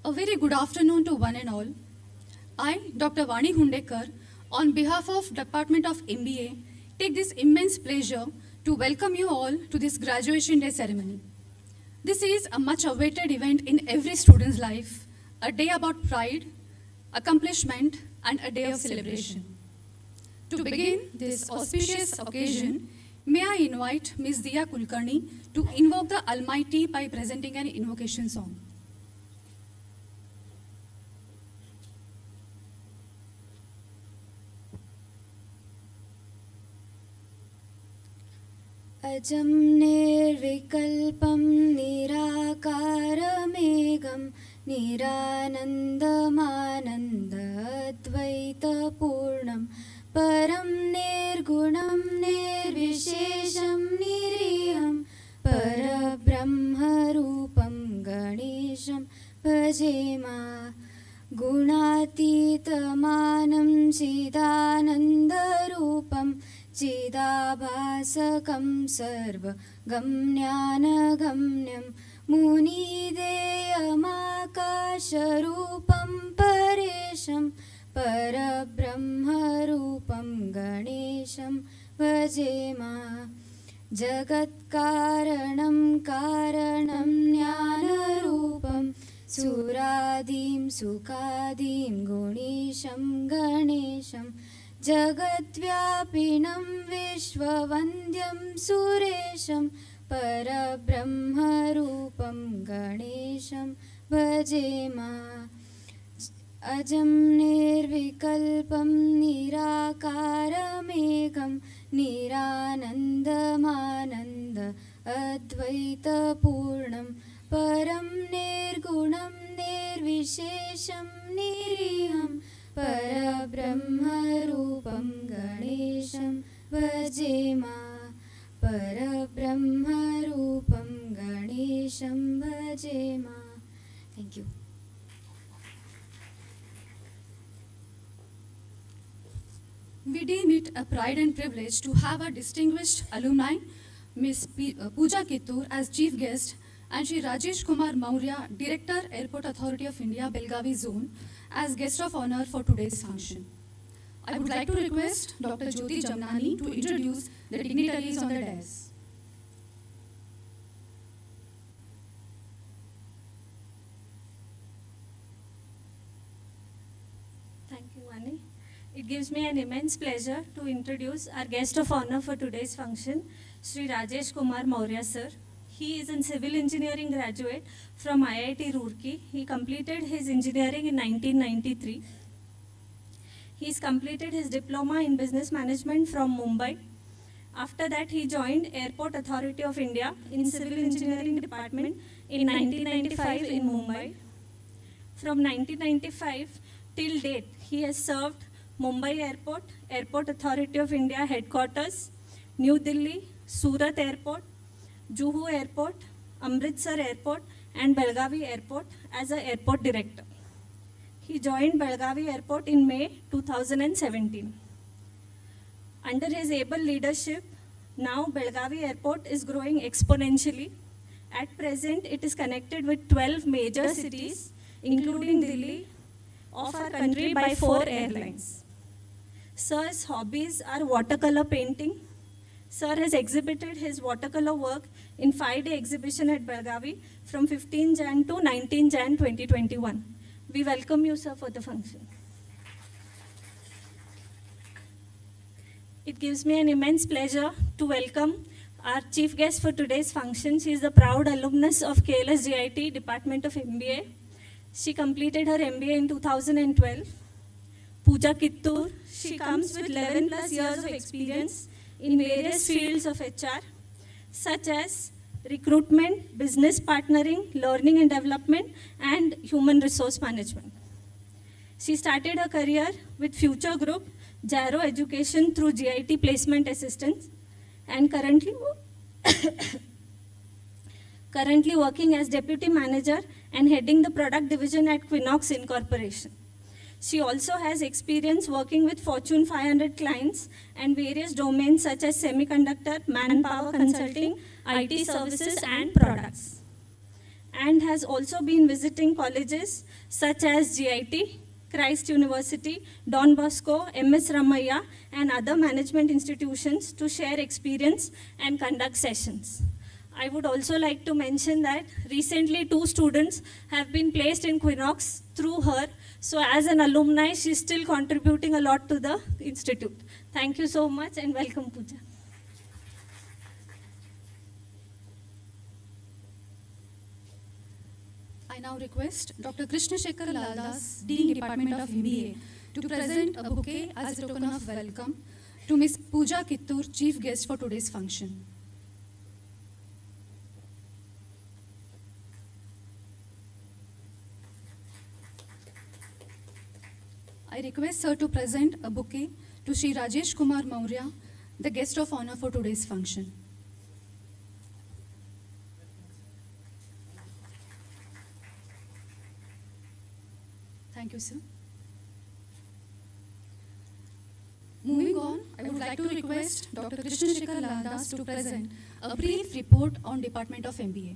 A very good afternoon to one and all. I, Dr. Vani Hundekar, on behalf of Department of MBA, take this immense pleasure to welcome you all to this graduation day ceremony. This is a much awaited event in every student's life, a day about pride, accomplishment, and a day of celebration. To begin this auspicious occasion, may I invite Ms. Diya Kulkarni to invoke the Almighty by presenting an invocation song. अजं निर्विकल्पं निराकारमेघं निरानन्दमानन्दाद्वैतपूर्णं परं निर्गुणं निर्विशेषं निरीहं परब्रह्मरूपं गणेशं भजेमा गुणातीतमानं चिदानन्दरूपं चिदाभासकं सर्वगम्यानगम्यं मुनिदेयमाकाशरूपं परेशं परब्रह्मरूपं गणेशं भजेमा जगत्कारणं कारणं ज्ञानरूपं सुरादिं सुखादिं गुणेशं गणेशं जगद्व्यापिनं विश्ववन्द्यं सुरेशं परब्रह्मरूपं गणेशं भजेमा अजं निर्विकल्पं निराकारमेघं निरानन्दमानन्द अद्वैतपूर्णं परं निर्गुणं निर्विशेषं निरीहं परब्रह्मरूपं गणेशं भजेमा परब्रह्मरूपं गणेशं भजेमा. Thank you. We deem it a pride and privilege to have our distinguished alumni, Ms. Pooja Kittur, as chief guest, and Shri Rajesh Kumar Maurya, Director, Airport Authority of India, Belagavi Zone, as guest of honor for today's function. I would like to request Dr. Jyoti Jamnani to introduce the dignitaries on the dais. Thank you, Vani. It gives me an immense pleasure to introduce our guest of honor for today's function, Shri Rajesh Kumar Maurya sir. He is a civil engineering graduate from IIT Roorkee. He completed his engineering in 1993. He's completed his diploma in business management from Mumbai. After that, he joined Airport Authority of India in civil engineering department in 1995 in Mumbai. From 1995 till date, he has served Mumbai Airport, Airport Authority of India headquarters, New Delhi, Surat Airport, Juhu Airport, Amritsar Airport, and Belagavi Airport as an airport director. He joined Belagavi Airport in May 2017. Under his able leadership, now Belagavi Airport is growing exponentially. At present, it is connected with 12 major cities, including Delhi, of our country by 4 airlines. Sir's hobbies are watercolor painting. Sir has exhibited his watercolor work in 5-day exhibition at Belagavi from 15 Jan to 19 Jan 2021. We welcome you, sir, for the function. It gives me an immense pleasure to welcome our chief guest for today's function. She is a proud alumnus of KLS GIT, Department of MBA. She completed her MBA in 2012. Pooja Kittur, she comes with 11 plus years of experience in various fields of HR, such as recruitment, business partnering, learning and development, and human resource management. She started her career with Future Group, Jaro Education through GIT Placement Assistance, and currently working as Deputy Manager and heading the product division at Quinox Incorporation. She also has experience working with Fortune 500 clients and various domains such as semiconductor, manpower consulting, IT services and products. and has also been visiting colleges such as GIT, Christ University, Don Bosco, MS Ramaiah, and other management institutions to share experience and conduct sessions. I would also like to mention that recently 2 students have been placed in Quinox through her. So as an alumni, she's still contributing a lot to the institute. Thank you so much and welcome, Pooja. I now request Dr. Krishna Shekhar Laldas, Dean Department of MBA, to present a bouquet as a token of welcome to Ms. Pooja Kittur, Chief Guest for today's function. I request her to present a bouquet to Sri Rajesh Kumar Maurya, the guest of honor for today's function. Thank you, sir. Moving on, I would like to request Dr. Krishna Shekhar Laldas to present a brief report on Department of MBA.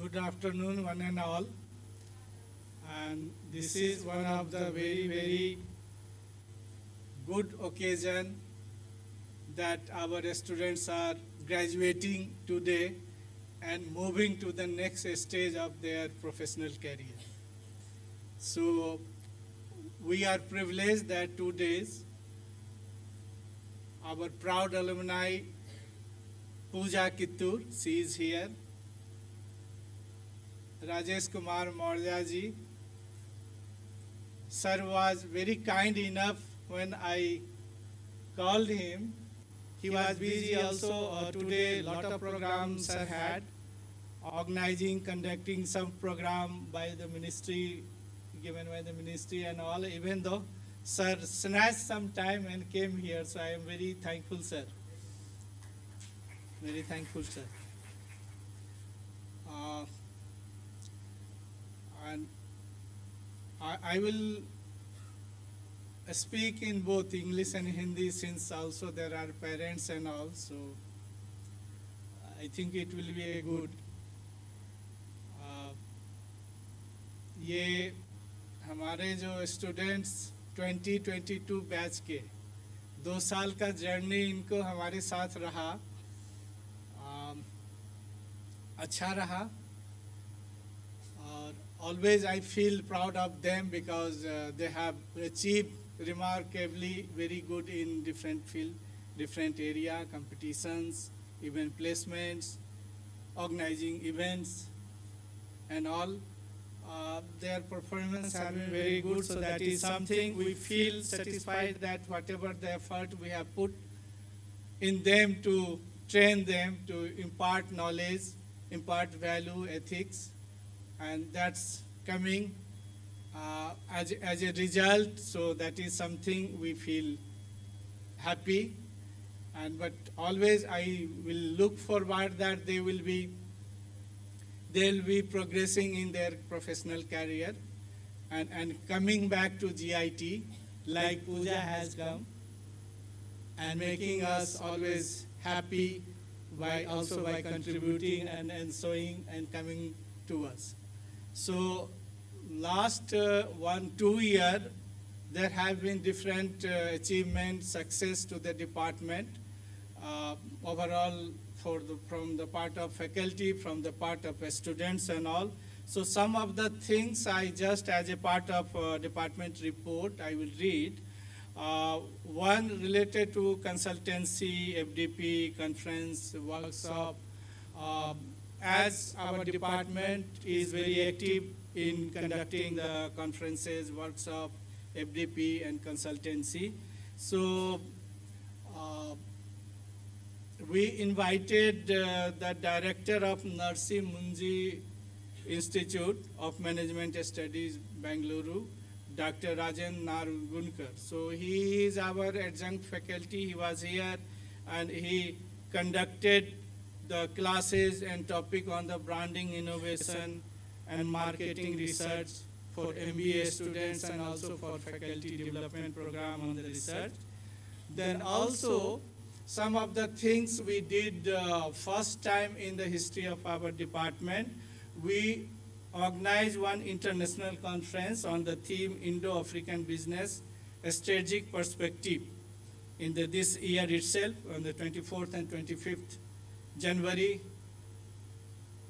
Good afternoon, one and all. And this is one of the very, very good occasion that our students are graduating today and moving to the next stage of their professional career. So we are privileged that 2 days our proud alumni Pooja Kittur, she is here. Rajesh Kumar Maurya ji, sir was very kind enough when I called him. He was busy also today, lot of programs sir had, organizing, conducting some program by the ministry, given by the ministry and all, even though sir snatched some time and came here, so I am very thankful, sir. Very thankful, sir. And I will speak in both English and Hindi, since also there are parents and all, so I think it will be a good. ये हमारे जो students 2022 batch के 2 साल का journey इनको हमारे साथ रहा, अच्छा रहा, और always I feel proud of them because they have achieved remarkably very good in different field, different area, competitions, event placements, organizing events and all. Their performance have been very good, so that is something we feel satisfied that whatever the effort we have put in them to train them, to impart knowledge, impart value, ethics, and that's coming as a result, so that is something we feel happy. And but always I will look forward that they'll be progressing in their professional career and coming back to GIT like Pooja has come, and making us always happy by contributing and showing and coming to us. So last 1-2 years, there have been different achievements, success to the department overall from the part of faculty, from the part of students and all. So some of the things I just as a part of department report I will read. One related to consultancy, FDP, conference, workshop. As our department is very active in conducting the conferences, workshop, FDP and consultancy. So we invited the director of Narsi Munji Institute of Management Studies, Bengaluru, Dr. Rajan Nargunkar. So he is our adjunct faculty. He was here and he conducted the classes and topic on the branding, innovation and marketing research for MBA students and also for faculty development program on the research. Then also some of the things we did first time in the history of our department, we organized one international conference on the theme Indo-African Business, a Strategic Perspective in this year itself on the 24th and 25th January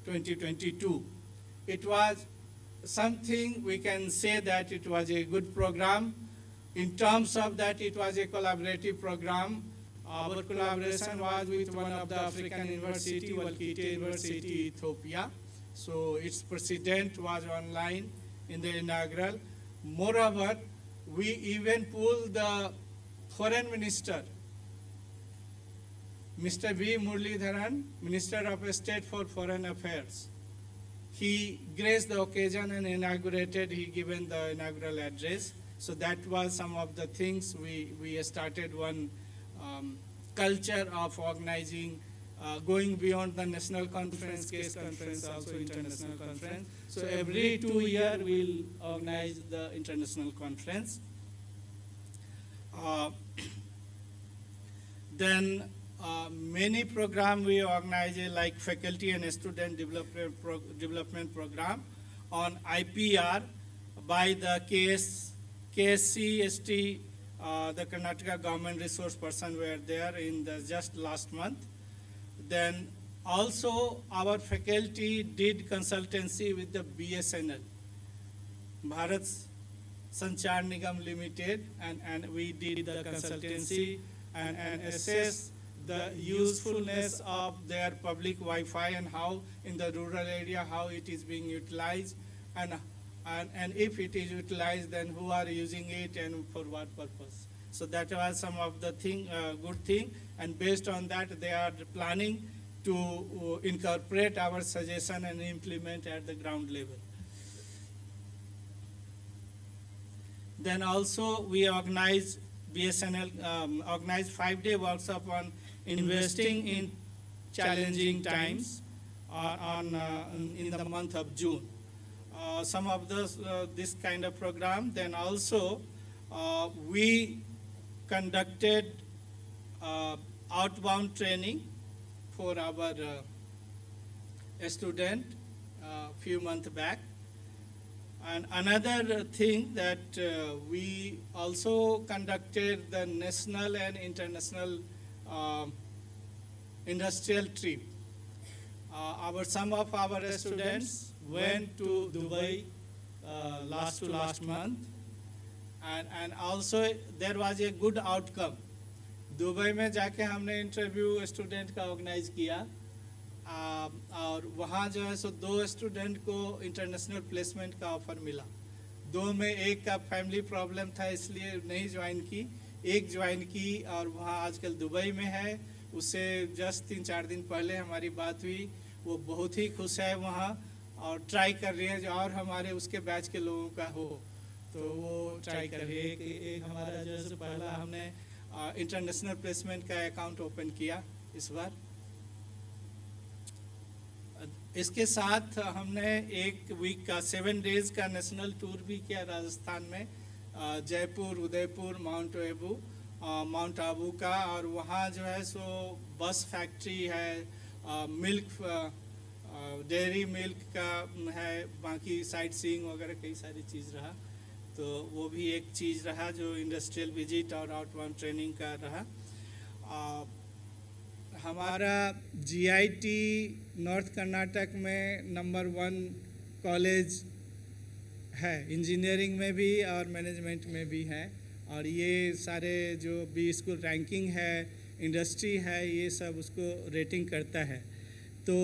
2022. It was something we can say that it was a good program. In terms of that, it was a collaborative program. Our collaboration was with one of the African university, Gogte University, Ethiopia. So its president was online in the inaugural. Moreover, we even pulled the foreign minister, Mr. V. Muralidharan, Minister of State for Foreign Affairs. He graced the occasion and he given the inaugural address. So that was some of the things we started one culture of organizing, going beyond the national conference, case conference, also international conference. So every 2 years we'll organize the international conference. Then many programs we organize like faculty and student development program on IPR by the KSCST, the Karnataka government resource person were there in the just last month. Then also our faculty did consultancy with the BSNL, Bharat Sanchar Nigam Limited, and we did the consultancy and assess the usefulness of their public Wi-Fi and how in the rural area, how it is being utilized, and if it is utilized, then who are using it and for what purpose. So that was some of the good thing, and based on that, they are planning to incorporate our suggestion and implement at the ground level. Then also we organized BSNL organized 5-day workshop on investing in challenging times in the month of June. Some of this kind of program. Then also we conducted outbound training for our student few months back. And another thing that we also conducted the national and international industrial trip. Some of our students went to Dubai last month, and also there was a good outcome. Dubai में जाके हमने interview student का organise किया और वहाँ जो है सो 2 student को इंटरनेशनल प्लेसमेंट का ऑफर मिला. 2 में एक का फैमिली प्रॉब्लम था इसलिए नहीं ज्वाइन की, एक ज्वाइन की और वहाँ आजकल दुबई में है. उससे जस्ट 3-4 दिन पहले हमारी बात हुई. वो बहुत ही खुश है वहाँ और ट्राई कर रही है जो और हमारे उसके बैच के लोगों का हो तो वो ट्राई कर रही है. एक हमारा जो है पहला हमने इंटरनेशनल प्लेसमेंट का अकाउंट ओपन किया इस बार. इसके साथ हमने एक वीक का 7 डेज का नेशनल टूर भी किया राजस्थान में, जयपुर, उदयपुर, माउंट आबू का. और वहाँ जो है सो बस फैक्ट्री है, मिल्क डेयरी मिल्क का है, बाकी साइट सीइंग वगैरह कई सारी चीज़ रहा. तो वो भी एक चीज़ रहा जो इंडस्ट्रियल विजिट और आउटबाउंड ट्रेनिंग का रहा. हमारा जीआईटी नॉर्थ कर्नाटक में नंबर 1 कॉलेज है, इंजीनियरिंग में भी और मैनेजमेंट में भी है. और ये सारे जो भी स्कूल रैंकिंग है, इंडस्ट्री है, ये सब उसको रेटिंग करता है. तो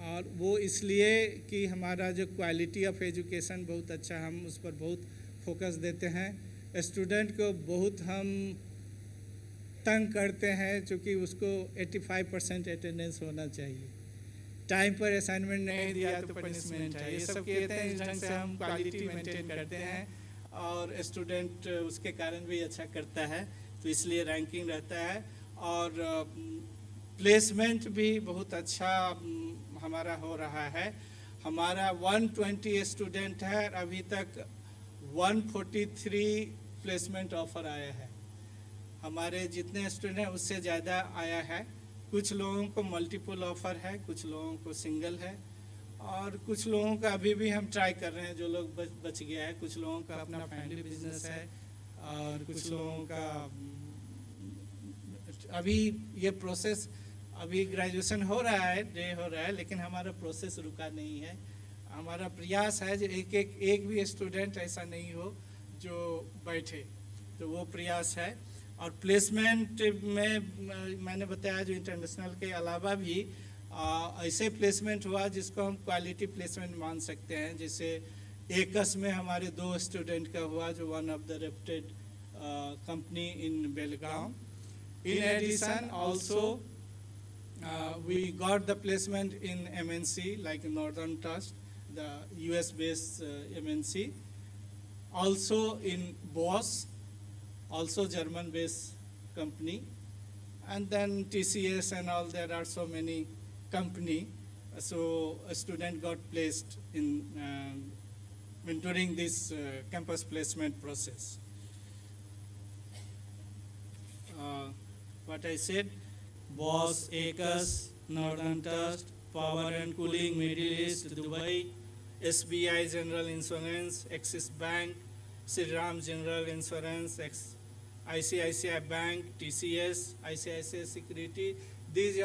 और वो इसलिए कि हमारा जो क्वालिटी ऑफ एजुकेशन बहुत अच्छा, हम उस पर बहुत फोकस देते हैं. स्टूडेंट को बहुत हम तंग करते हैं क्योंकि उसको 85% अटेंडेंस होना चाहिए. टाइम पर असाइनमेंट नहीं दिया तो पनिशमेंट है. ये सब कहते हैं, इस ढंग से हम क्वालिटी मेंटेन करते हैं. और स्टूडेंट उसके कारण भी अच्छा करता है, तो इसलिए रैंकिंग रहता है। और प्लेसमेंट भी बहुत अच्छा हमारा हो रहा है। हमारा 120 स्टूडेंट है, अभी तक 143 प्लेसमेंट ऑफर आया है। हमारे जितने स्टूडेंट हैं उससे ज़्यादा आया है। कुछ लोगों को मल्टीपल ऑफर है, कुछ लोगों को सिंगल है, और कुछ लोगों का अभी भी हम ट्राई कर रहे हैं। जो लोग बच गया है, कुछ लोगों का अपना फैमिली बिजनेस है, और कुछ लोगों का अभी ये प्रोसेस, अभी ग्रेजुएशन हो रहा है, लेकिन हमारा प्रोसेस रुका नहीं है। हमारा प्रयास है जो एक भी स्टूडेंट ऐसा नहीं हो जो बैठे, तो वो प्रयास है। और प्लेसमेंट में मैंने बताया जो इंटरनेशनल के अलावा भी ऐसे प्लेसमेंट हुआ जिसको हम क्वालिटी प्लेसमेंट मान सकते हैं। जैसे एकस में हमारे 2 स्टूडेंट का हुआ, जो one of the reputed company in Belgaum. In addition also we got the placement in MNC like Northern Trust, the US based MNC, also in Boss, also German based company, and then TCS and all. There are so many company, so a student got placed in during this campus placement process. What I said, Boss, ACUS, Northern Trust, Power and Cooling, Middle East, Dubai, SBI General Insurance, Axis Bank, Sriram General Insurance, ICICI Bank, TCS, ICICI Security. These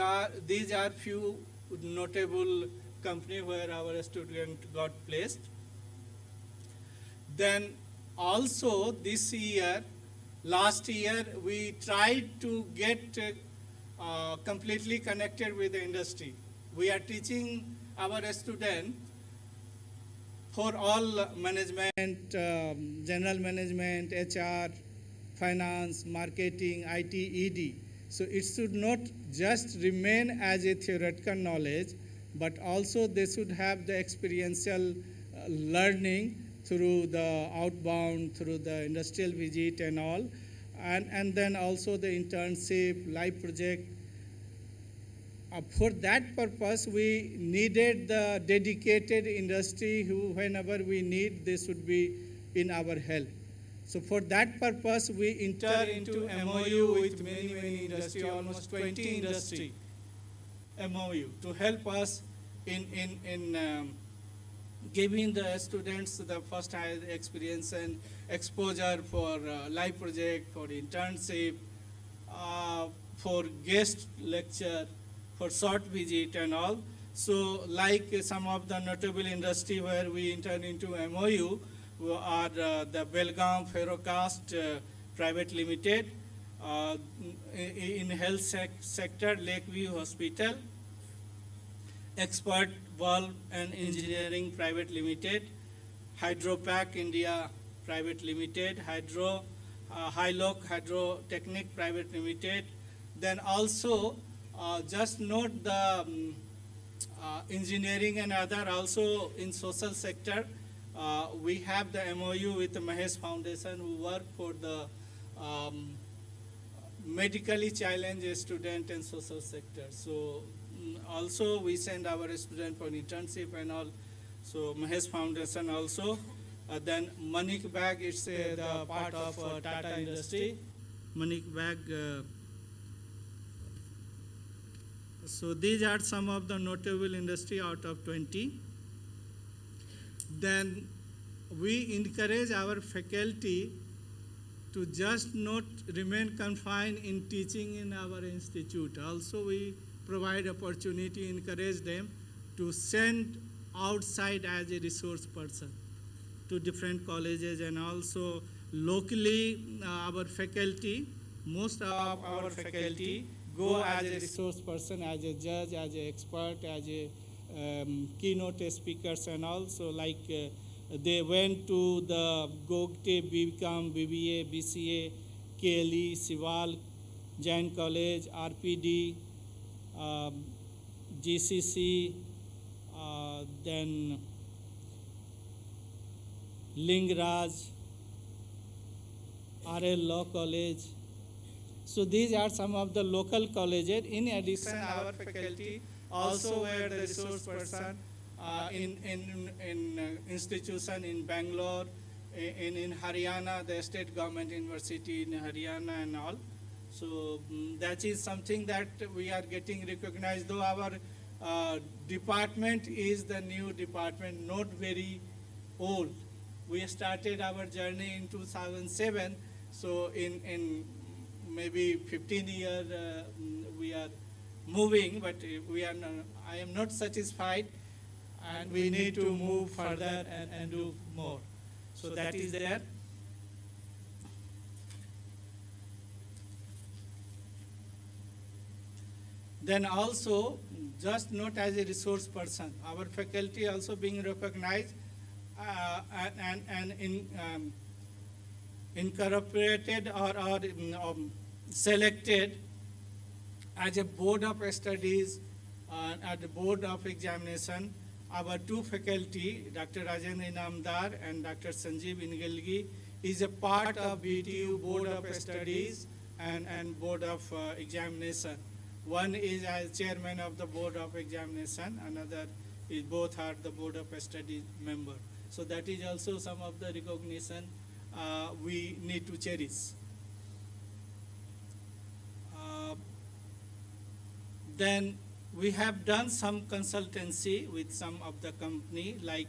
are few notable company where our student got placed. Then also this year, last year, we tried to get completely connected with the industry. We are teaching our student for all management, general management, HR, finance, marketing, IT, ED. So it should not just remain as a theoretical knowledge, but also they should have the experiential learning through the outbound, through the industrial visit and all. And then also the internship, live project. For that purpose, we needed the dedicated industry who, whenever we need, they should be in our help. So for that purpose, we enter into MOU with many industry, almost 20 industry MOU, to help us in giving the students the first hand experience and exposure for live project, for internship, for guest lecture, for short visit and all. So like some of the notable industry where we enter into MOU are the Belagavi Ferrocast Private Limited, in health sector, Lakeview Hospital, Expert Valve and Engineering Private Limited, Hydropac India Private Limited, Hyloc Hydrotechnic Private Limited. Then also just note the engineering and other, also in social sector. We have the MOU with the Mahesh Foundation, who work for the medically challenged student and social sector. So also we send our student for internship and all. So Mahesh Foundation also. Then Manik Bag, it's the part of Tata industry. Manik Bag. So these are some of the notable industry out of 20. Then we encourage our faculty to just not remain confined in teaching in our institute. Also we provide opportunity, encourage them to send outside as a resource person to different colleges, and also locally our faculty, most of our faculty go as a resource person, as a judge, as an expert, as a keynote speakers and all. So like they went to the Gogte, BCom, BBA, BCA, KLE, Sival, Jain College, RPD, GCC, then Lingraj, RL Law College. So these are some of the local colleges. In addition, our faculty also were the resource person in institution in Bangalore, in Haryana, the state government university in Haryana and all. So that is something that we are getting recognized, though our department is the new department, not very old. We started our journey in 2007, so in maybe 15 years we are moving, but I am not satisfied, and we need to move further and do more. So that is there. Then also, just not as a resource person, our faculty also being recognized and incorporated or selected as a board of studies at the board of examination. Our two faculty, Dr. Rajendra Inamdar and Dr. Sanjeev Ingelgi, is a part of BTU board of studies and board of examination. One is as chairman of the board of examination, another is both are the board of studies member. So that is also some of the recognition we need to cherish. Then we have done some consultancy with some of the company like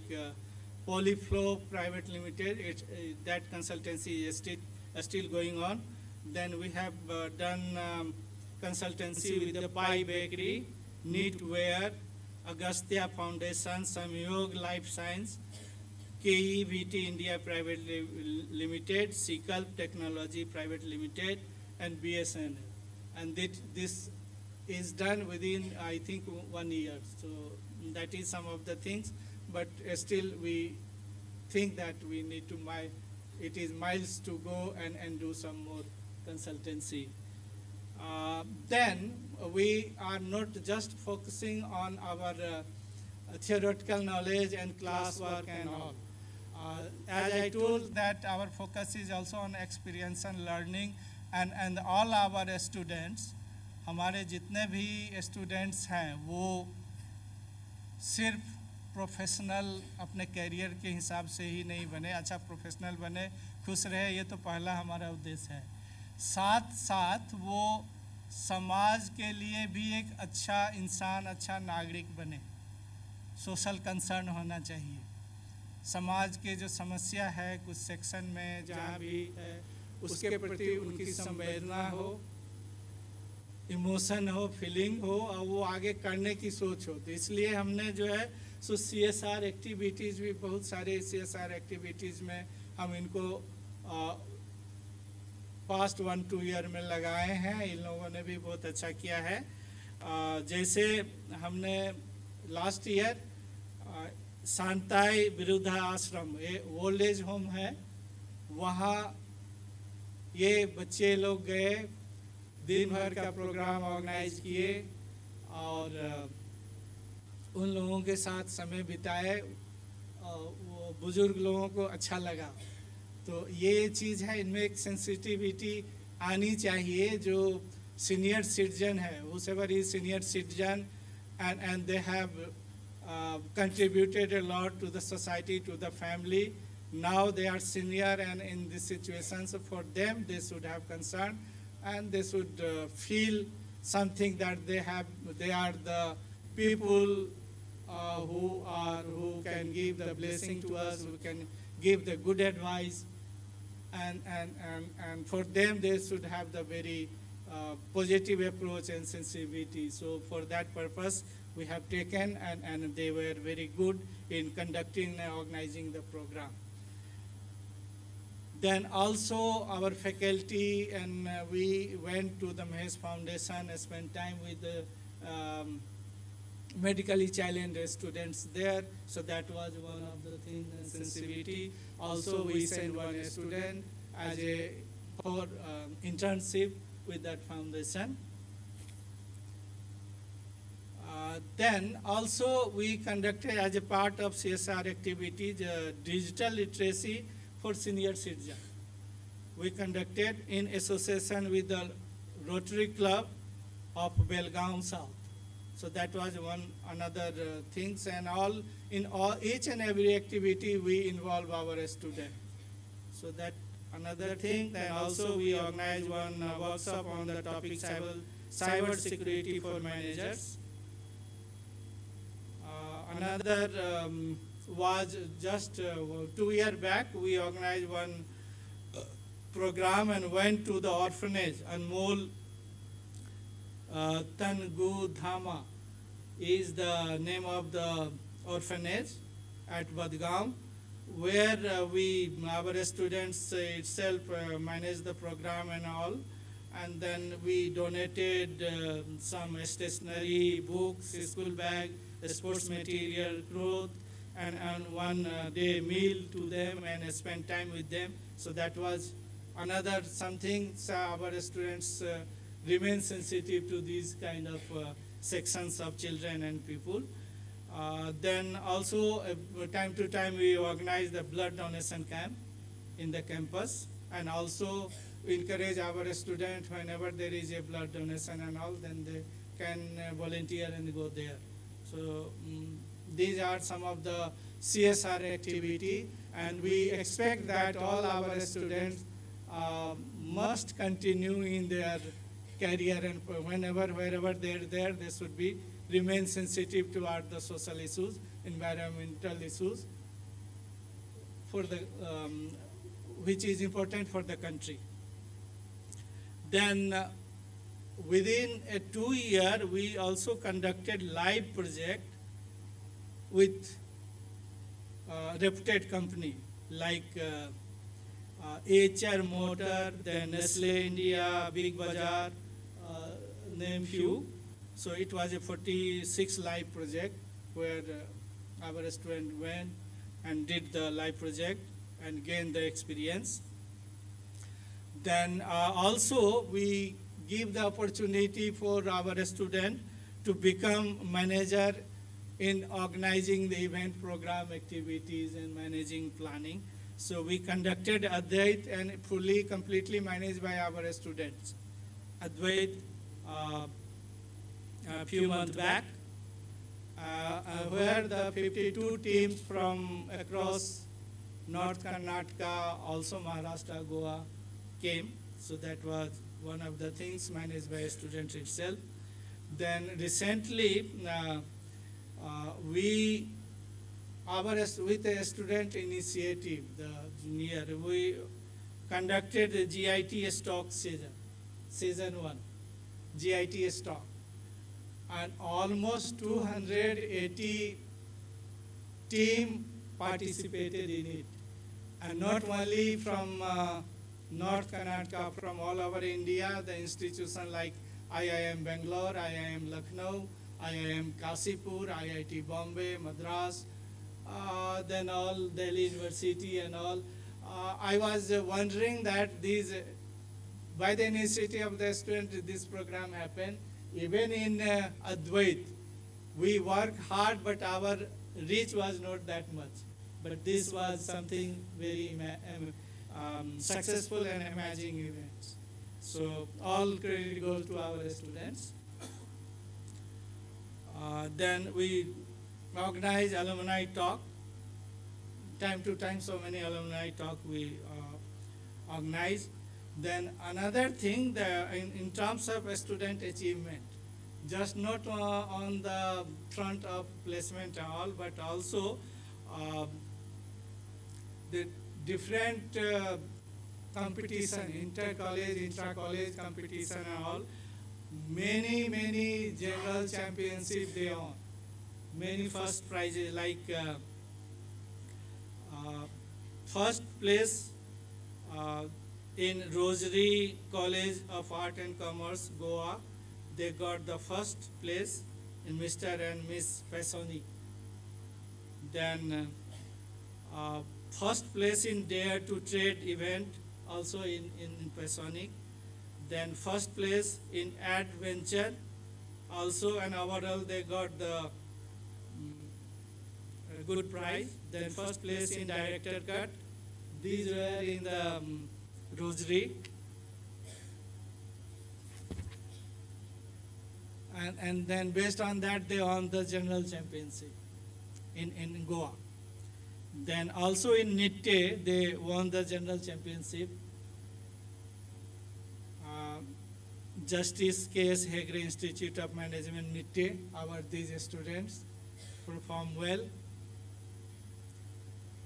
Polyflow Private Limited. That consultancy is still going on. Then we have done consultancy with the Pi Bakery, Knitwear, Agastya Foundation, Samyog Life Science, KEVT India Private Limited, Seekalp Technology Private Limited, and BSNL. And this is done within, I think, 1 year. So that is some of the things, but still we think that we need to, it is miles to go and do some more consultancy. Then we are not just focusing on our theoretical knowledge and classwork and all. As I told that our focus is also on experience and learning, and all our students, हमारे जितने भी students हैं वो सिर्फ professional अपने career के हिसाब से ही नहीं बने, अच्छा प्रोफेशनल बने, खुश रहे, ये तो पहला हमारा उद्देश्य है। साथ साथ वो समाज के लिए भी एक अच्छा इंसान, अच्छा नागरिक बने, सोशल कंसर्न होना चाहिए। समाज के जो समस्या है कुछ सेक्शन में जहाँ भी है उसके प्रति उनकी संवेदना हो, इमोशन हो, फीलिंग हो, और वो आगे करने की सोच हो। तो इसलिए हमने जो है सो CSR एक्टिविटीज़ भी, बहुत सारे CSR एक्टिविटीज़ में हम इनको पास्ट 1-2 ईयर में लगाए हैं। इन लोगों ने भी बहुत अच्छा किया है। जैसे हमने लास्ट ईयर शांताई विरुद्धा आश्रम, ये ओल्ड एज होम है, वहाँ ये बच्चे लोग गए, दिन भर का प्रोग्राम ऑर्गेनाइज किए और उन लोगों के साथ समय बिताए, वो बुजुर्ग लोगों को अच्छा लगा। तो ये चीज़ है, इनमें एक सेंसिटिविटी आनी चाहिए। जो सीनियर सिटीजन है, whoever is senior citizen and they have contributed a lot to the society, to the family. Now they are senior, and in these situations for them they should have concern, and they should feel something that they are the people who can give the blessing to us, who can give the good advice, and for them they should have the very positive approach and sensitivity. So for that purpose we have taken, and they were very good in conducting and organizing the program. Then also our faculty and we went to the Mahesh Foundation and spent time with the medically challenged students there. So that was one of the things, and sensitivity. Also we sent one student as for internship with that foundation. Then also we conducted as a part of CSR activities digital literacy for senior citizens. we conducted in association with the Rotary Club of Belgaum South. So that was one another things, and each and every activity we involve our student. So that another thing. Then also we organized one workshop on the topic cyber security for managers. Another was just 2 years back, we organized one program and went to the orphanage. Anmol Tangu Dhama is the name of the orphanage at Badgaon, where our students itself manage the program and all. And then we donated some stationery, books, school bag, sports material, clothes, and one day meal to them and spend time with them. So that was another something. So our students remain sensitive to these kind of sections of children and people. Then also time to time we organize the blood donation camp in the campus, and also encourage our students whenever there is a blood donation and all, then they can volunteer and go there. So these are some of the CSR activity, and we expect that all our students must continue in their career, and wherever they're there, they should be remain sensitive toward the social issues, environmental issues, for the which is important for the country. Then within a 2 year, we also conducted live project with reputed company like HR Motor, then Nestle India, Big Bazaar, name few. So it was a 46 live project where our student went and did the live project and gained the experience. Then also we give the opportunity for our student to become manager in organizing the event program activities and managing planning. So we conducted Advait and completely managed by our students. Advait a few months back, where the 52 teams from across North Karnataka, also Maharashtra, Goa came. So that was one of the things managed by students itself. Then recently, with a student initiative, the junior, we conducted the GIT stock season 1, GIT stock. And almost 280 team participated in it. And not only from North Karnataka, from all over India, the institutions like IIM Bangalore, IIM Lucknow, IIM Kasipur, IIT Bombay, Madras, then all Delhi University and all. I was wondering that these, by the initiative of the student, this program happened. Even in Advait, we work hard, but our reach was not that much. But this was something very successful and amazing event. So all credit goes to our students. Then we organize alumni talk. Time to time, so many alumni talk we organize. Then another thing, in terms of student achievement, just not on the front of placement and all, but also the different competition, inter-college, intra-college competition and all. Many general championship they won. Many first prizes like first place in Rosary College of Art and Commerce, Goa. They got the first place in Mr. and Miss Pesoni. Then first place in Dare to Trade event, also in Pesonic. Then first place in Adventure, also, and overall they got the good prize. Then first place in Director Cut. These were in the rosary. And then based on that, they won the general championship in Goa. Then also in Nitte, they won the general championship. Justice K.S. Hegre Institute of Management Nitte, these students perform well.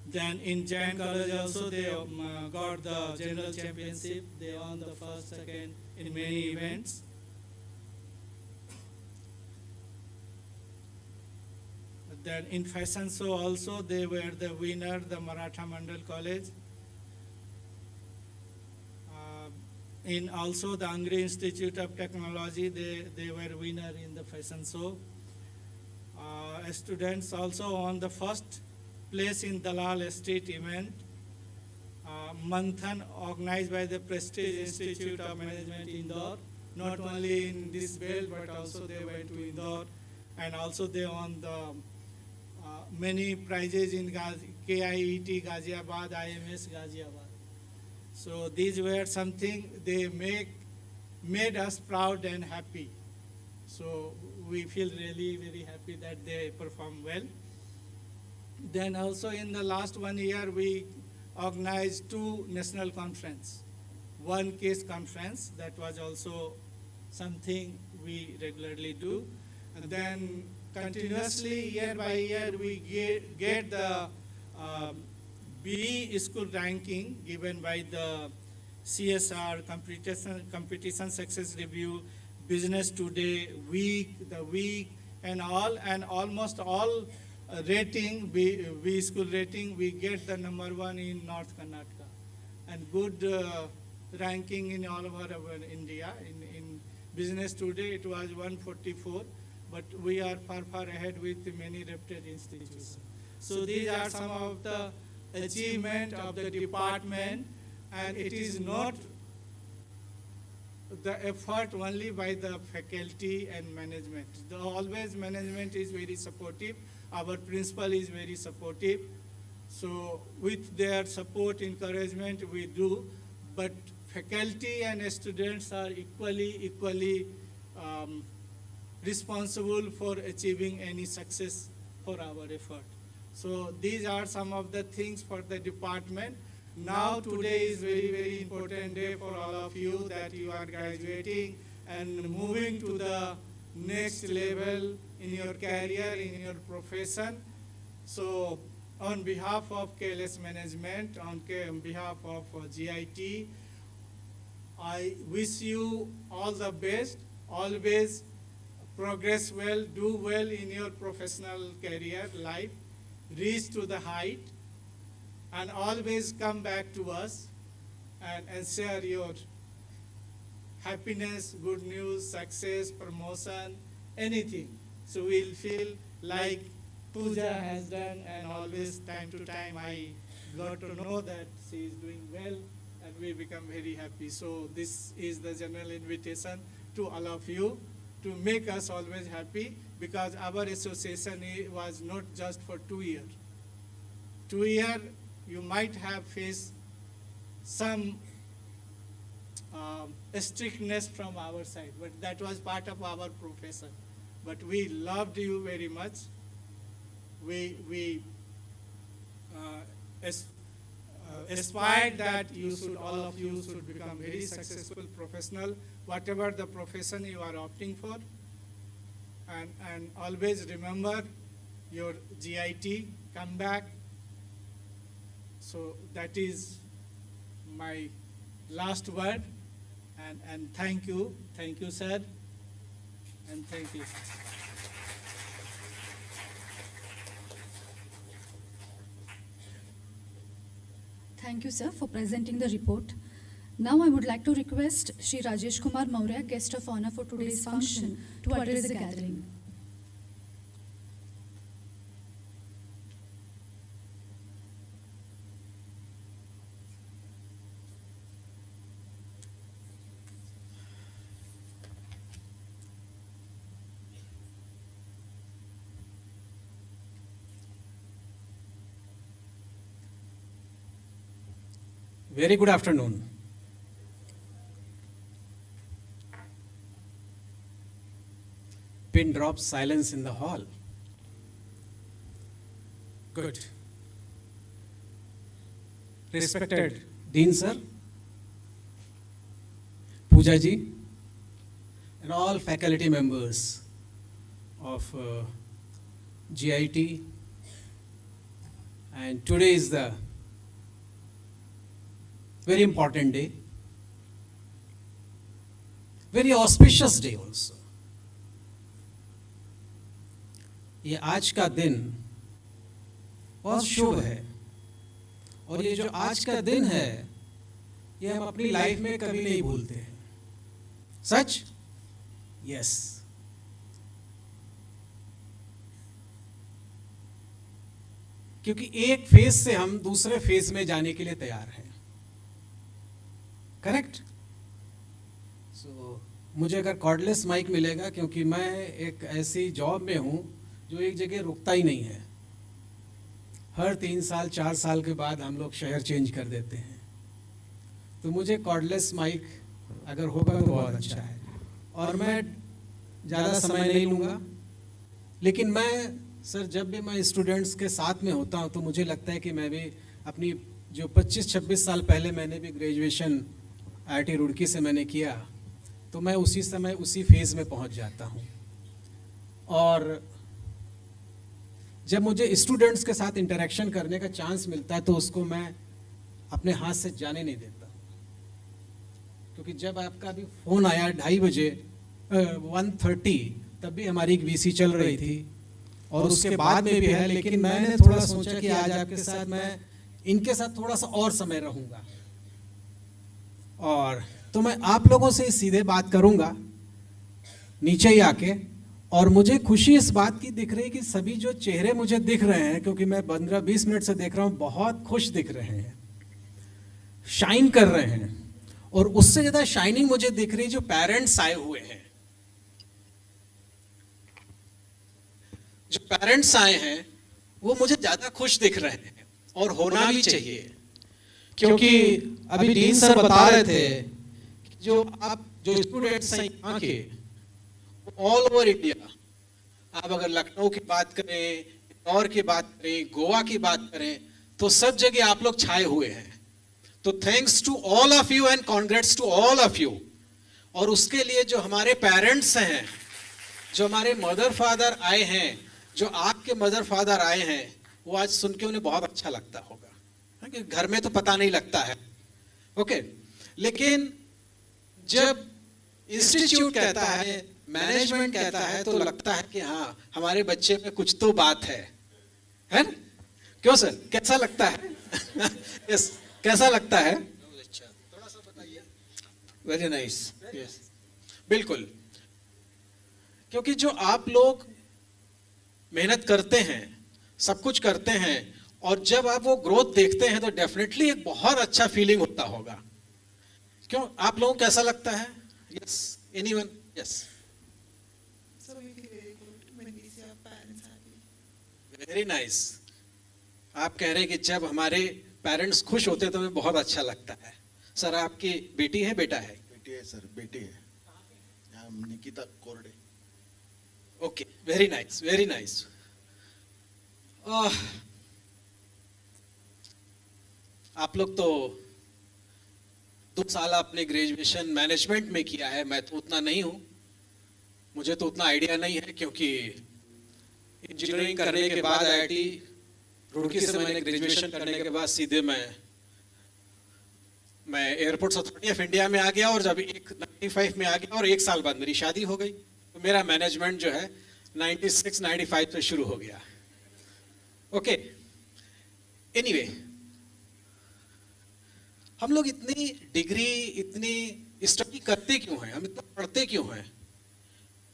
Then in Jain College also they got the general championship. They won the first, second in many events. Then in fashion show also they were the winner, the Maratha Mandal College. In also the Angre Institute of Technology, they were winner in the fashion show. Students also won the first place in Dalal Estate event. Manthan organized by the Prestige Institute of Management Indore. Not only in this belt but also they went to Indore, and also they won the many prizes in KIET Ghaziabad, IMS Ghaziabad. So these were something they made us proud and happy. So we feel really very happy that they perform well. Then also in the last 1 year we organized 2 national conference, 1 case conference. That was also something we regularly do. And then continuously year by year we get the B school ranking given by the CSR, competition success review, business today, the week, and almost all rating, B school rating, we get the number 1 in North Karnataka, and good ranking in all over India. In business today it was 144, but we are far ahead with many reputed institutions. So these are some of the achievement of the department, and it is not the effort only by the faculty and management. Always management is very supportive. Our principal is very supportive. So with their support, encouragement, we do. But faculty and students are equally responsible for achieving any success for our effort. So these are some of the things for the department. Now today is very important day for all of you, that you are graduating and moving to the next level in your career, in your profession. So on behalf of KLS management, on behalf of GIT, I wish you all the best. Always progress well, do well in your professional career life, reach to the height, and always come back to us and share your happiness, good news, success, promotion, anything. So we'll feel like Pooja has done, and always time to time I got to know that she is doing well, and we become very happy. So this is the general invitation to all of you to make us always happy, because our association was not just for 2 years. 2 years you might have faced some strictness from our side, but that was part of our profession. But we loved you very much. We aspired that you should, all of you should become very successful professional, whatever the profession you are opting for. And always remember your GIT, come back. So that is my last word, and thank you, sir, and thank you. Thank you, sir, for presenting the report. Now I would like to request Shri Rajesh Kumar Maurya, guest of honor for today's function, to address the gathering. Very good afternoon. pin drop silence in the hall. Good. Respected Dean Sir, Pooja ji, and all faculty members of GIT, and today is the very important day, very auspicious day also. ये आज का दिन बहुत शुभ है, और ये जो आज का दिन है ये हम अपनी लाइफ में कभी नहीं भूलते हैं. सच? यस. क्योंकि एक फेज से हम दूसरे फेज में जाने के लिए तैयार हैं. करेक्ट? सो मुझे अगर कॉर्डलेस माइक मिलेगा, क्योंकि मैं एक ऐसी जॉब में हूं जो एक जगह रुकता ही नहीं है. हर 3 साल 4 साल के बाद हम लोग शहर चेंज कर देते हैं. तो मुझे कॉर्डलेस माइक अगर होगा तो बहुत अच्छा है. और मैं ज़्यादा समय नहीं लूँगा, लेकिन मैं सर जब भी मैं स्टूडेंट्स के साथ में होता हूँ तो मुझे लगता है कि मैं भी अपनी जो 25-26 साल पहले मैंने भी ग्रेजुएशन IIT रुड़की से मैंने किया, तो मैं उसी समय उसी फेज़ में पहुँच जाता हूँ. और जब मुझे स्टूडेंट्स के साथ इंटरेक्शन करने का चांस मिलता है तो उसको मैं अपने हाथ से जाने नहीं देता. क्योंकि जब आपका भी फ़ोन आया 2:30 बजे 1:30, तब भी हमारी एक VC चल रही थी, और उसके बाद में भी है. लेकिन मैंने थोड़ा सोचा कि आज आपके साथ मैं इनके साथ थोड़ा सा और समय रहूँगा, और तो मैं आप लोगों से सीधे बात करूँगा नीचे ही आके. और मुझे खुशी इस बात की दिख रही है कि सभी जो चेहरे मुझे दिख रहे हैं, क्योंकि मैं 15-20 मिनट से देख रहा हूँ, बहुत खुश दिख रहे हैं, शाइन कर रहे हैं. और उससे ज़्यादा शाइनिंग मुझे दिख रही है जो पेरेंट्स आए हुए हैं. जो पेरेंट्स आए हैं वो मुझे ज़्यादा खुश दिख रहे हैं, और होना भी चाहिए. क्योंकि अभी डीन सर बता रहे थे कि जो स्टूडेंट्स हैं यहाँ के ऑल ओवर इंडिया, आप अगर लखनऊ की बात करें, इंदौर की बात करें, गोवा की बात करें, तो सब जगह आप लोग छाए हुए हैं. तो thanks to all of you and congrats to all of you. और उसके लिए जो हमारे पेरेंट्स हैं, जो हमारे मदर फादर आए हैं, जो आपके मदर फादर आए हैं, वो आज सुन के उन्हें बहुत अच्छा लगता होगा. क्योंकि घर में तो पता नहीं लगता है. ओके, लेकिन जब इंस्टीट्यूट कहता है, मैनेजमेंट कहता है, तो लगता है कि हाँ हमारे बच्चे में कुछ तो बात है ना? क्यों सर, कैसा लगता है? yes, कैसा लगता है? थोड़ा सा बताइए. Very nice. यस, बिल्कुल. क्योंकि जो आप लोग मेहनत करते हैं, सब कुछ करते हैं, और जब आप वो ग्रोथ देखते हैं तो डेफिनेटली एक बहुत अच्छा फीलिंग होता होगा. क्यों, आप लोगों को कैसा लगता है? Yes, anyone? Yes, very nice. आप कह रहे हैं कि जब हमारे पेरेंट्स खुश होते हैं तो हमें बहुत अच्छा लगता है. सर, आपकी बेटी है, बेटा है? बेटी है सर, बेटी है. निकिता कोरडे. Okay, very nice, very nice. आप लोग तो 2 साल आपने ग्रेजुएशन मैनेजमेंट में किया है. मैं तो उतना नहीं हूं, मुझे तो उतना आइडिया नहीं है, क्योंकि इंजीनियरिंग करने के बाद IIT रुड़की से मैंने ग्रेजुएशन करने के बाद सीधे मैं एयरपोर्ट्स अथॉरिटी ऑफ इंडिया में आ गया, और जब 95 में आ गया, और 1 साल बाद मेरी शादी हो गई. तो मेरा मैनेजमेंट जो है 96-95 से शुरू हो गया. ओके, एनीवे, हम लोग इतनी डिग्री, इतनी स्टडी करते क्यों हैं? हम इतना पढ़ते क्यों हैं?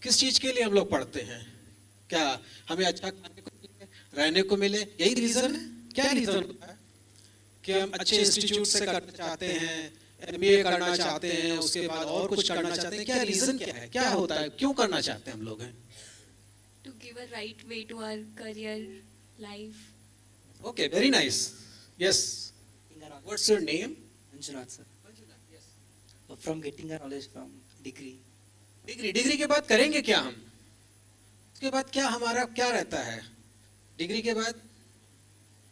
किस चीज के लिए हम लोग पढ़ते हैं? क्या हमें अच्छा खाने को मिले, रहने को मिले? यही रीजन है? क्या रीजन होता है कि हम अच्छे इंस्टीट्यूट से करना चाहते हैं, MBA करना चाहते हैं, उसके बाद और कुछ करना चाहते हैं? क्या रीजन क्या है? क्या होता है? क्यों करना चाहते हैं हम लोग? हैं to give a right way to our career life. Okay, very nice. Yes. What's your name? Manjunath sir. Manjunath, yes. From getting our knowledge from degree. Degree के बाद करेंगे क्या हम? उसके बाद क्या हमारा क्या रहता है? डिग्री के बाद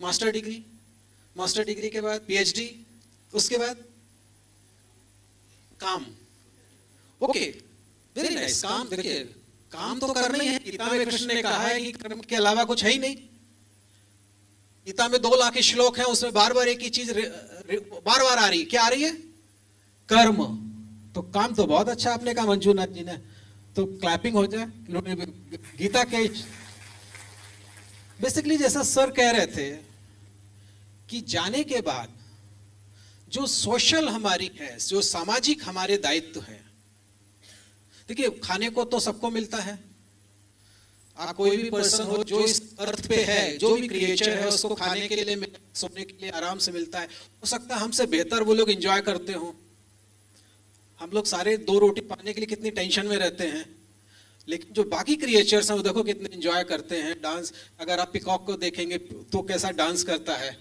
मास्टर डिग्री, मास्टर डिग्री के बाद पीएचडी, उसके बाद काम। Okay, very nice. काम, देखिए काम तो करना ही है। गीता में कृष्ण ने कहा है कि कर्म के अलावा कुछ है ही नहीं। गीता में 2 लाख श्लोक हैं, उसमें बार बार एक ही चीज बार बार आ रही है। क्या आ रही है? कर्म। तो काम तो बहुत अच्छा आपने कहा मंजूनाथ जी ने, तो क्लैपिंग हो जाए। गीता के बेसिकली जैसा सर कह रहे थे कि जाने के बाद जो सोशल हमारी है, जो सामाजिक हमारे दायित्व है, देखिए खाने को तो सबको मिलता है। आप कोई भी पर्सन हो जो इस अर्थ पे है, जो भी क्रिएचर है, उसको खाने के लिए, सोने के लिए आराम से मिलता है। हो सकता है हमसे बेहतर वो लोग एंजॉय करते हो। हम लोग सारे 2 रोटी पाने के लिए कितनी टेंशन में रहते हैं, लेकिन जो बाकी क्रिएचर्स हैं वो देखो कितने एंजॉय करते हैं। डांस, अगर आप पिकॉक को देखेंगे तो कैसा डांस करता है।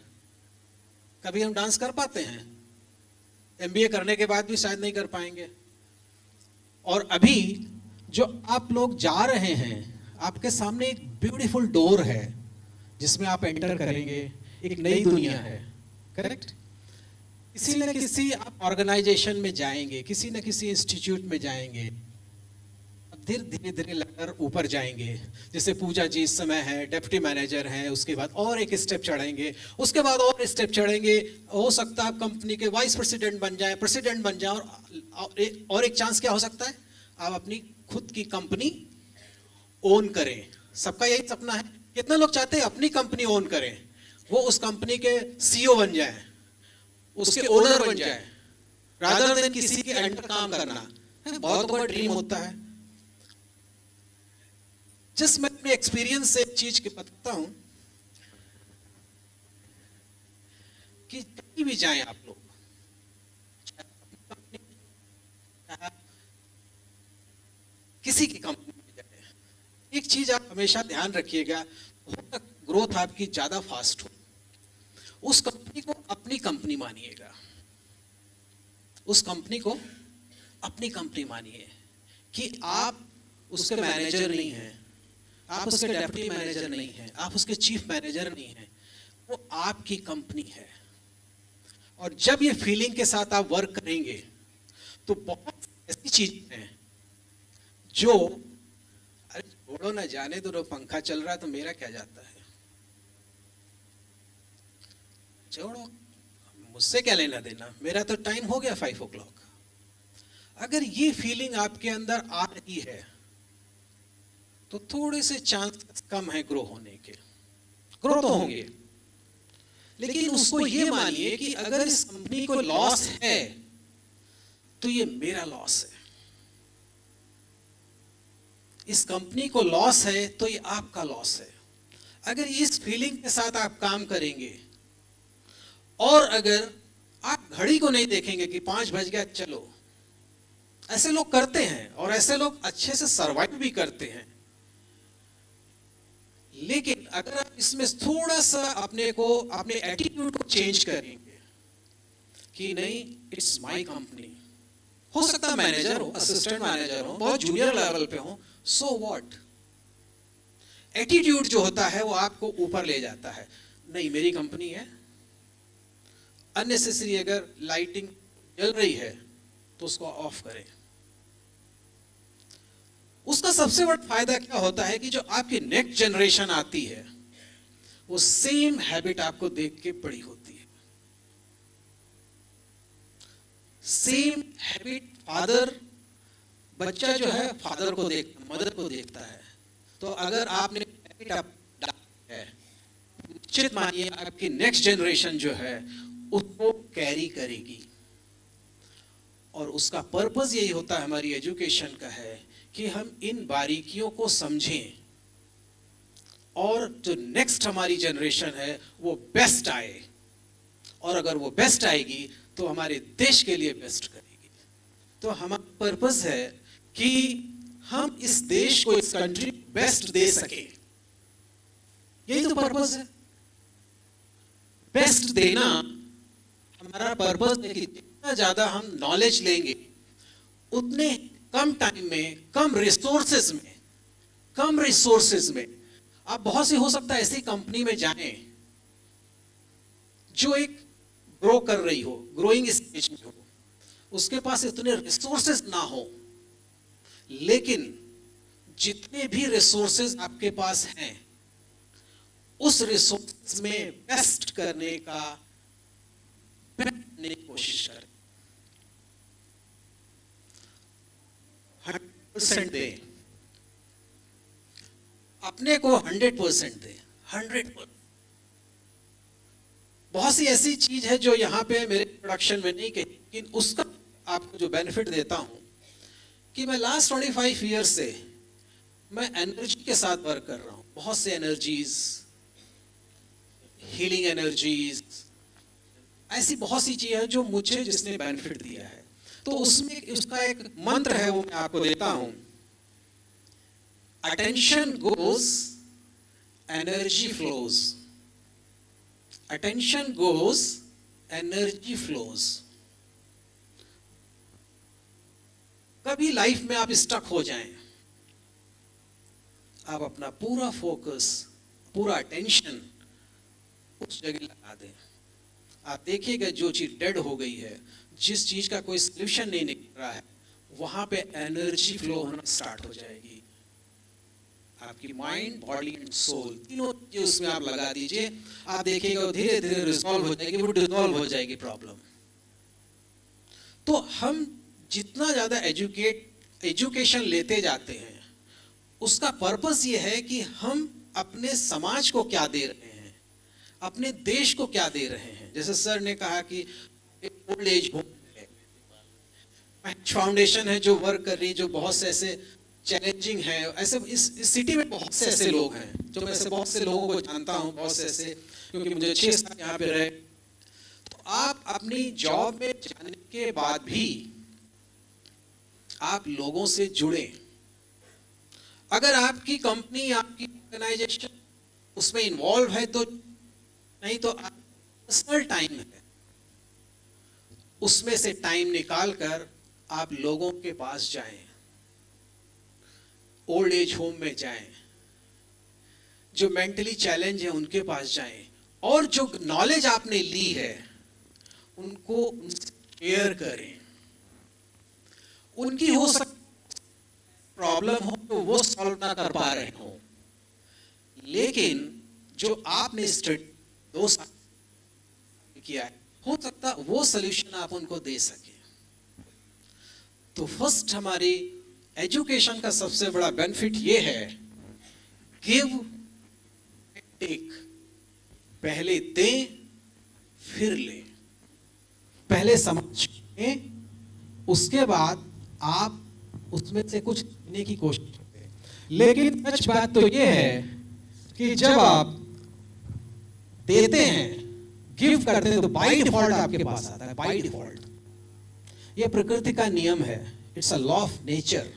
कभी हम डांस कर पाते हैं? एमबीए करने के बाद भी शायद नहीं कर पाएंगे। और अभी जो आप लोग जा रहे हैं, आपके सामने एक ब्यूटीफुल डोर है जिसमें आप एंटर करेंगे, एक नई दुनिया है। करेक्ट? किसी न किसी आप ऑर्गेनाइजेशन में जाएंगे, किसी न किसी इंस्टीट्यूट में जाएंगे, धीरे धीरे लगर ऊपर जाएंगे। जैसे पूजा जी इस समय है डेप्टी मैनेजर हैं, उसके बाद और एक स्टेप चढ़ेंगे, उसके बाद और स्टेप चढ़ेंगे। हो सकता है आप कंपनी के वाइस प्रेसिडेंट बन जाएं, प्रेसिडेंट बन जाएं, और एक चांस क्या हो सकता है, आप अपनी खुद की कंपनी ओन करें। सबका यही सपना है। कितने लोग चाहते हैं अपनी कंपनी ओन करें, वो उस कंपनी के सीईओ बन जाएं, उसके ओनर बन जाएं, रादर देन किसी के अंडर काम करना। बहुत बड़ा ड्रीम होता है। जस्ट मैं अपने एक्सपीरियंस से एक चीज बताता हूं कि कहीं भी जाएं आप लोग, किसी की कंपनी में जाएं, एक चीज आप हमेशा ध्यान रखिएगा, ग्रोथ आपकी ज्यादा फास्ट हो, उस कंपनी को अपनी कंपनी मानिएगा। उस कंपनी को अपनी कंपनी मानिए कि आप उसके मैनेजर नहीं हैं, आप उसके डेप्टी मैनेजर नहीं हैं, आप उसके चीफ मैनेजर नहीं हैं, वो आपकी कंपनी है। और जब ये फीलिंग के साथ आप वर्क करेंगे तो बहुत ऐसी चीजें हैं जो, अरे छोड़ो ना, जाने दो, पंखा चल रहा है तो मेरा क्या जाता है, छोड़ो, मुझसे क्या लेना देना, मेरा तो टाइम हो गया 5 o'clock। अगर ये फीलिंग आपके अंदर आ रही है तो थोड़े से चांस कम है ग्रो होने के। ग्रो तो होंगे, लेकिन उसको ये मानिए कि अगर इस कंपनी को लॉस है तो ये मेरा लॉस है, इस कंपनी को लॉस है तो ये आपका लॉस है। अगर इस फीलिंग के साथ आप काम करेंगे, और अगर आप घड़ी को नहीं देखेंगे कि 5 बज गया चलो, ऐसे लोग करते हैं और ऐसे लोग अच्छे से सरवाइव भी करते हैं। लेकिन अगर आप इसमें थोड़ा सा अपने एटीट्यूड को चेंज करेंगे कि नहीं, इट्स माय कंपनी, हो सकता है मैनेजर हो, असिस्टेंट मैनेजर हो, बहुत जूनियर लेवल पे हो, सो व्हाट। एटीट्यूड जो होता है वो आपको ऊपर ले जाता है। नहीं, मेरी कंपनी है। अननेसेसरी अगर लाइटिंग जल रही है तो उसको ऑफ करें। उसका सबसे बड़ा फायदा क्या होता है कि जो आपकी नेक्स्ट जनरेशन आती है वो सेम हैबिट आपको देख के बड़ी होती है। सेम हैबिट फादर, बच्चा जो है फादर को देखता, मदर को देखता है। तो अगर आपने हैबिट डाली है, निश्चित मानिए आपकी नेक्स्ट जनरेशन जो है उसको कैरी करेगी। और उसका पर्पस यही होता है हमारी एजुकेशन का है कि हम इन बारीकियों को समझें और जो नेक्स्ट हमारी जनरेशन है वो बेस्ट आए, और अगर वो बेस्ट आएगी तो हमारे देश के लिए बेस्ट करेगी। तो हमारा पर्पस है कि हम इस देश को, इस कंट्री बेस्ट दे सके। यही तो पर्पस है, बेस्ट देना हमारा पर्पस है। कि जितना ज्यादा हम नॉलेज लेंगे उतने कम टाइम में, कम रिसोर्सेज में कम रिसोर्सेज में आप बहुत सी हो सकता है ऐसी कंपनी में जाएं जो एक ग्रो कर रही हो, ग्रोइंग स्टेज में हो, उसके पास इतने रिसोर्सेज ना हो, लेकिन जितने भी रिसोर्सेज आपके पास हैं उस रिसोर्सेज में बेस्ट करने की कोशिश करें। 100% दें, अपने को 100% दें, 100%। बहुत सी ऐसी चीज है जो यहाँ पे मेरे प्रोडक्शन में नहीं कही, लेकिन उसका आपको जो बेनिफिट देता हूं कि मैं लास्ट 25 ईयर से मैं एनर्जी के साथ वर्क कर रहा हूं। बहुत से एनर्जीज, हीलिंग एनर्जीज, ऐसी बहुत सी चीजें हैं जो मुझे जिसने बेनिफिट दिया है। तो उसमें उसका एक मंत्र है, वो मैं आपको देता हूं। Attention goes, energy flows. Attention goes, energy flows. कभी लाइफ में आप स्टक हो जाएं, आप अपना पूरा फोकस, पूरा अटेंशन उस जगह लगा दें। आप देखिएगा जो चीज डेड हो गई है, जिस चीज का कोई सॉल्यूशन नहीं निकल रहा है, वहां पे एनर्जी फ्लो होना स्टार्ट हो जाएगी। आपकी माइंड, बॉडी एंड सोल तीनों चीज उसमें आप लगा दीजिए, आप देखिएगा धीरे धीरे रिजॉल्व हो जाएगी, वो डिसॉल्व हो जाएगी प्रॉब्लम। तो हम जितना ज्यादा एजुकेशन लेते जाते हैं, उसका पर्पस ये है कि हम अपने समाज को क्या दे रहे हैं, अपने देश को क्या दे रहे हैं। जैसे सर ने कहा कि एक ओल्ड एज होम है, फाउंडेशन है जो वर्क कर रही है, जो बहुत से ऐसे चैलेंजिंग है। ऐसे इस सिटी में बहुत से ऐसे लोग हैं, जो मैं ऐसे बहुत से लोगों को जानता हूं, बहुत से ऐसे, क्योंकि मुझे 6 साल यहाँ पे रहे। तो आप अपनी जॉब में जाने के बाद भी आप लोगों से जुड़े। अगर आपकी कंपनी, आपकी ऑर्गेनाइजेशन उसमें इन्वॉल्व है तो नहीं, तो पर्सनल टाइम है, उसमें से टाइम निकालकर आप लोगों के पास जाएं, ओल्ड एज होम में जाएं, जो मेंटली चैलेंज है उनके पास जाएं, और जो नॉलेज आपने ली है उनको उनसे शेयर करें। उनकी हो सकती प्रॉब्लम हो तो वो सॉल्व ना कर पा रहे हो, लेकिन जो आपने 2 साल किया है, हो सकता वो सॉल्यूशन आप उनको दे सके। तो फर्स्ट हमारी एजुकेशन का सबसे बड़ा बेनिफिट ये है, गिव टेक। पहले दें फिर लें, पहले समझें, उसके बाद आप उसमें से कुछ लेने की कोशिश करते हैं। लेकिन सच बात तो ये है कि जब आप देते हैं, गिव करते हैं, तो बाय डिफॉल्ट आपके पास आता है, बाय डिफॉल्ट। ये प्रकृति का नियम है, it's a law of nature.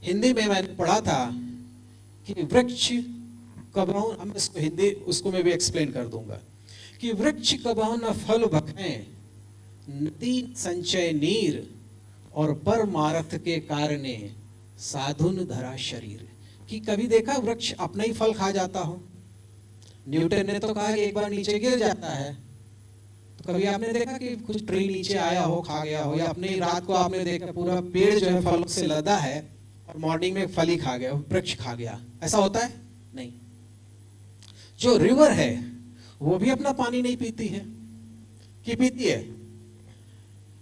Hindi में मैंने पढ़ा था कि वृक्ष कबहू, हम इसको हिंदी उसको मैं भी एक्सप्लेन कर दूंगा, कि वृक्ष कबहू न फल भखें, नदी संचय नीर, और परमारथ के कारणे साधुन धरा शरीर। कि कभी देखा वृक्ष अपना ही फल खा जाता हो? न्यूटन ने तो कहा कि एक बार नीचे गिर जाता है। तो कभी आपने देखा कि कुछ ट्री नीचे आया हो, खा गया हो, या अपने रात को आपने देखा पूरा पेड़ जो है फलों से लदा है और मॉर्निंग में फल ही खा गया, वृक्ष खा गया? ऐसा होता है? नहीं। जो रिवर है वो भी अपना पानी नहीं पीती है, कि पीती है?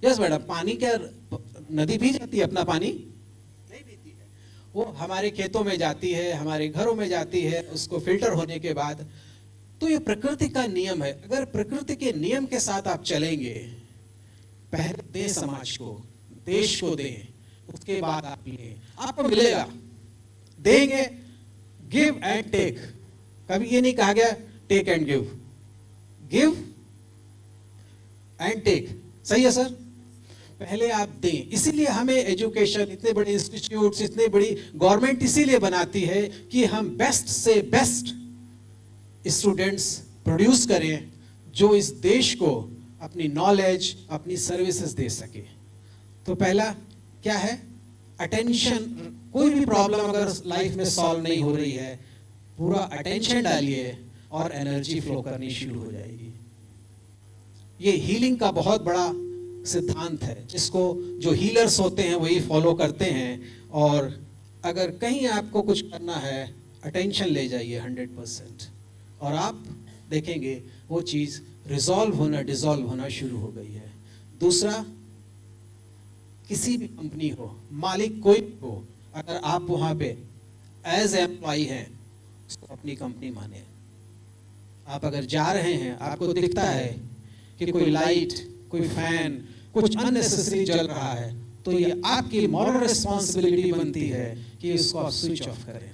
यस मैडम, पानी क्या नदी पी जाती है अपना पानी? नहीं पीती है। वो हमारे खेतों में जाती है, हमारे घरों में जाती है, उसको फिल्टर होने के बाद। तो ये प्रकृति का नियम है। अगर प्रकृति के नियम के साथ आप चलेंगे, पहले दें समाज को, देश को दें, उसके बाद आप लें, आपको मिलेगा। देंगे, गिव एंड टेक। कभी ये नहीं कहा गया take and give, give and take. सही है सर? पहले आप दें। इसीलिए हमें एजुकेशन, इतने बड़े इंस्टीट्यूट्स, इतनी बड़ी गवर्नमेंट इसीलिए बनाती है कि हम बेस्ट से बेस्ट स्टूडेंट्स प्रोड्यूस करें, जो इस देश को अपनी नॉलेज, अपनी सर्विसेज दे सके। तो पहला क्या है? अटेंशन कोई भी प्रॉब्लम अगर लाइफ में सॉल्व नहीं हो रही है, पूरा अटेंशन डालिए और एनर्जी फ्लो करनी शुरू हो जाएगी। ये हीलिंग का बहुत बड़ा सिद्धांत है, जिसको जो हीलर्स होते हैं वही फॉलो करते हैं। और अगर कहीं आपको कुछ करना है, अटेंशन ले जाइए 100%, और आप देखेंगे वो चीज़ रिजॉल्व होना, डिसॉल्व होना शुरू हो गई है। दूसरा, किसी भी कंपनी हो, मालिक कोई भी हो, अगर आप वहाँ पे एज एम्प्लॉय हैं, उसको अपनी कंपनी माने। आप अगर जा रहे हैं, आपको दिखता है कि कोई लाइट, कोई फैन, कुछ अननेसेसरी जल रहा है, तो ये आपकी मॉरल रिस्पॉन्सिबिलिटी बनती है कि इसको आप स्विच ऑफ करें।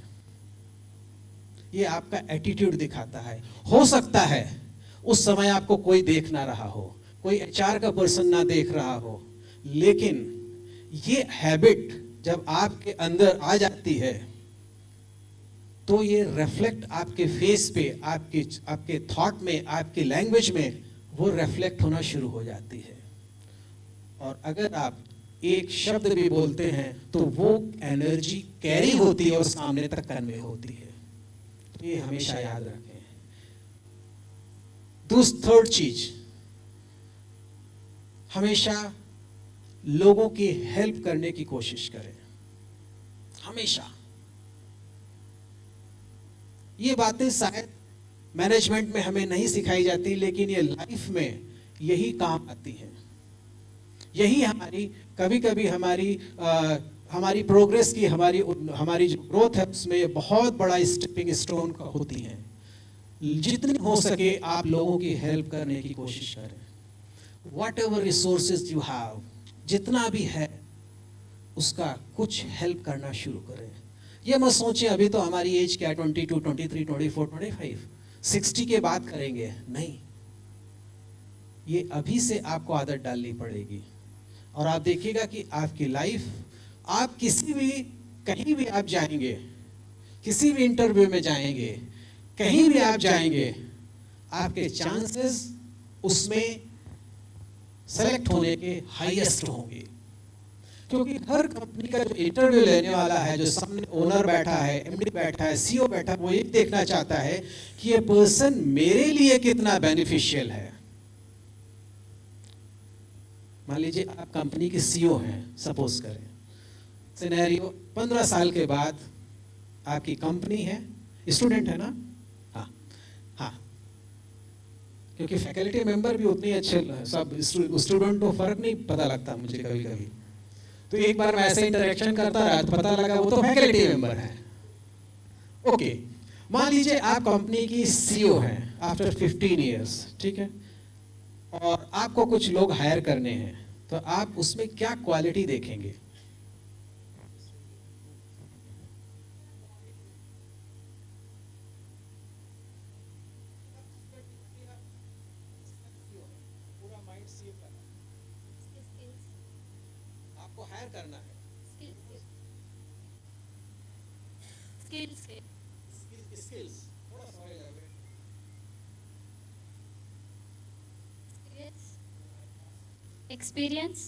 ये आपका एटीट्यूड दिखाता है। हो सकता है उस समय आपको कोई देख ना रहा हो, कोई एचआर का पर्सन ना देख रहा हो, लेकिन ये हैबिट जब आपके अंदर आ जाती है तो ये रिफ्लेक्ट आपके फेस पे, आपके थॉट में, आपकी लैंग्वेज में वो रिफ्लेक्ट होना शुरू हो जाती है। और अगर आप एक शब्द भी बोलते हैं तो वो एनर्जी कैरी होती है और सामने तक कन्वे होती है। ये हमेशा याद रखें। थर्ड चीज, हमेशा लोगों की हेल्प करने की कोशिश करें। हमेशा ये बातें शायद मैनेजमेंट में हमें नहीं सिखाई जाती, लेकिन ये लाइफ में यही काम आती हैं। यही हमारी कभी कभी हमारी प्रोग्रेस की, हमारी जो ग्रोथ है उसमें ये बहुत बड़ा स्टेपिंग स्टोन होती हैं। जितनी हो सके आप लोगों की हेल्प करने की कोशिश करें। What ever resources you have, जितना भी है उसका कुछ हेल्प करना शुरू करें। ये मत सोचिए अभी तो हमारी एज क्या, 22, 23, 24, 25, 60 के बाद करेंगे, नहीं। ये अभी से आपको आदत डालनी पड़ेगी। और आप देखिएगा कि आपकी लाइफ, आप कहीं भी आप जाएंगे, किसी भी इंटरव्यू में जाएंगे, कहीं भी आप जाएंगे, आपके चांसेस उसमें सेलेक्ट होने के हाईएस्ट होंगे। क्योंकि हर कंपनी का जो इंटरव्यू लेने वाला है, जो सामने ओनर बैठा है, एमडी बैठा है, सीईओ बैठा है, वो ये देखना चाहता है कि ये पर्सन मेरे लिए कितना बेनिफिशियल है। मान लीजिए आप कंपनी के सीईओ हैं, सपोज करें, सिनेरियो 15 साल के बाद आपकी कंपनी है, स्टूडेंट है ना, हाँ, क्योंकि फैकल्टी मेंबर भी उतने अच्छे, सब स्टूडेंट को फर्क नहीं पता लगता मुझे कभी कभी। तो एक बार मैं ऐसे इंटरेक्शन करता रहा तो पता लगा वो तो फैकल्टी मेंबर है। ओके, मान लीजिए आप कंपनी की सीईओ हैं आफ्टर 15 इयर्स, ठीक है, और आपको कुछ लोग हायर करने हैं, तो आप उसमें क्या क्वालिटी देखेंगे? आपको हायर करना है, स्किल्स थोड़ा सा elaborate। Experience.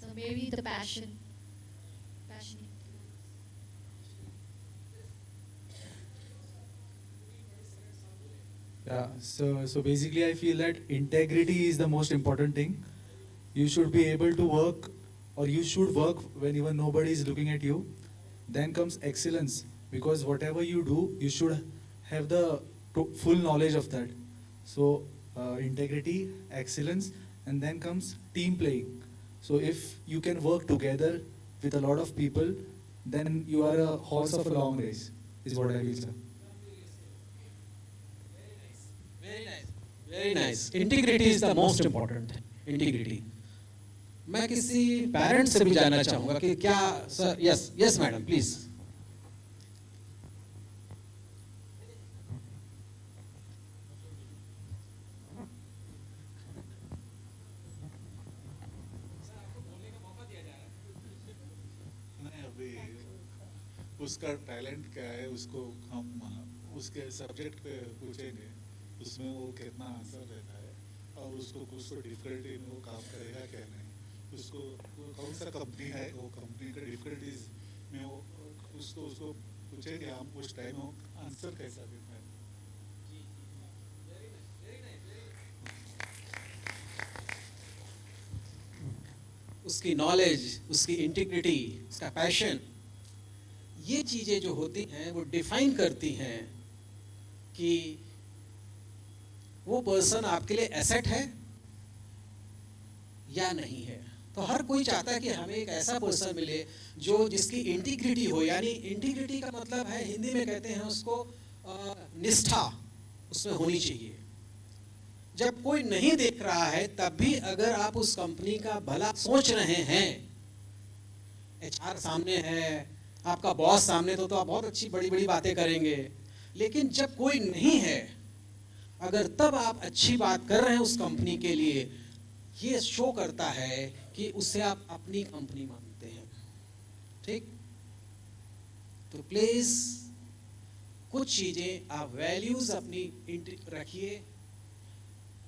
So maybe the passion. Passionate. Yeah, so basically I feel that integrity is the most important thing. You should be able to work, or you should work when even nobody is looking at you. Then comes excellence, because whatever you do, you should have the full knowledge of that. So integrity, excellence, and then comes team playing. So if you can work together with a lot of people, then you are a horse of a long race, is what I feel, sir. Very nice. Integrity is the most important. Integrity. मैं किसी parent से भी जानना चाहूंगा कि क्या sir, yes madam please. उसका talent क्या है, उसको हम उसके सब्जेक्ट पे पूछेंगे, उसमें वो कितना आंसर देता है और उसको कुछ तो डिफिकल्टी में वो काम करेगा क्या नहीं, उसको कौन सा कंपनी है, वो कंपनी का डिफिकल्टीज में वो उसको पूछेंगे हम, उस टाइम वो आंसर कैसा देता है। उसकी नॉलेज, उसकी इंटीग्रिटी, उसका पैशन, ये चीजें जो होती हैं वो डिफाइन करती हैं कि वो पर्सन आपके लिए एसेट है या नहीं है। तो हर कोई चाहता है कि हमें एक ऐसा पर्सन मिले जो जिसकी इंटीग्रिटी हो, यानी इंटीग्रिटी का मतलब है, हिंदी में कहते हैं उसको निष्ठा उसमें होनी चाहिए। जब कोई नहीं देख रहा है तब भी अगर आप उस कंपनी का भला सोच रहे हैं, एचआर सामने है, आपका बॉस सामने, तो आप बहुत अच्छी बड़ी बड़ी बातें करेंगे, लेकिन जब कोई नहीं है, अगर तब आप अच्छी बात कर रहे हैं उस कंपनी के लिए, ये शो करता है कि उसे आप अपनी कंपनी मानते हैं। ठीक, तो प्लीज कुछ चीजें आप वैल्यूज अपनी रखिए,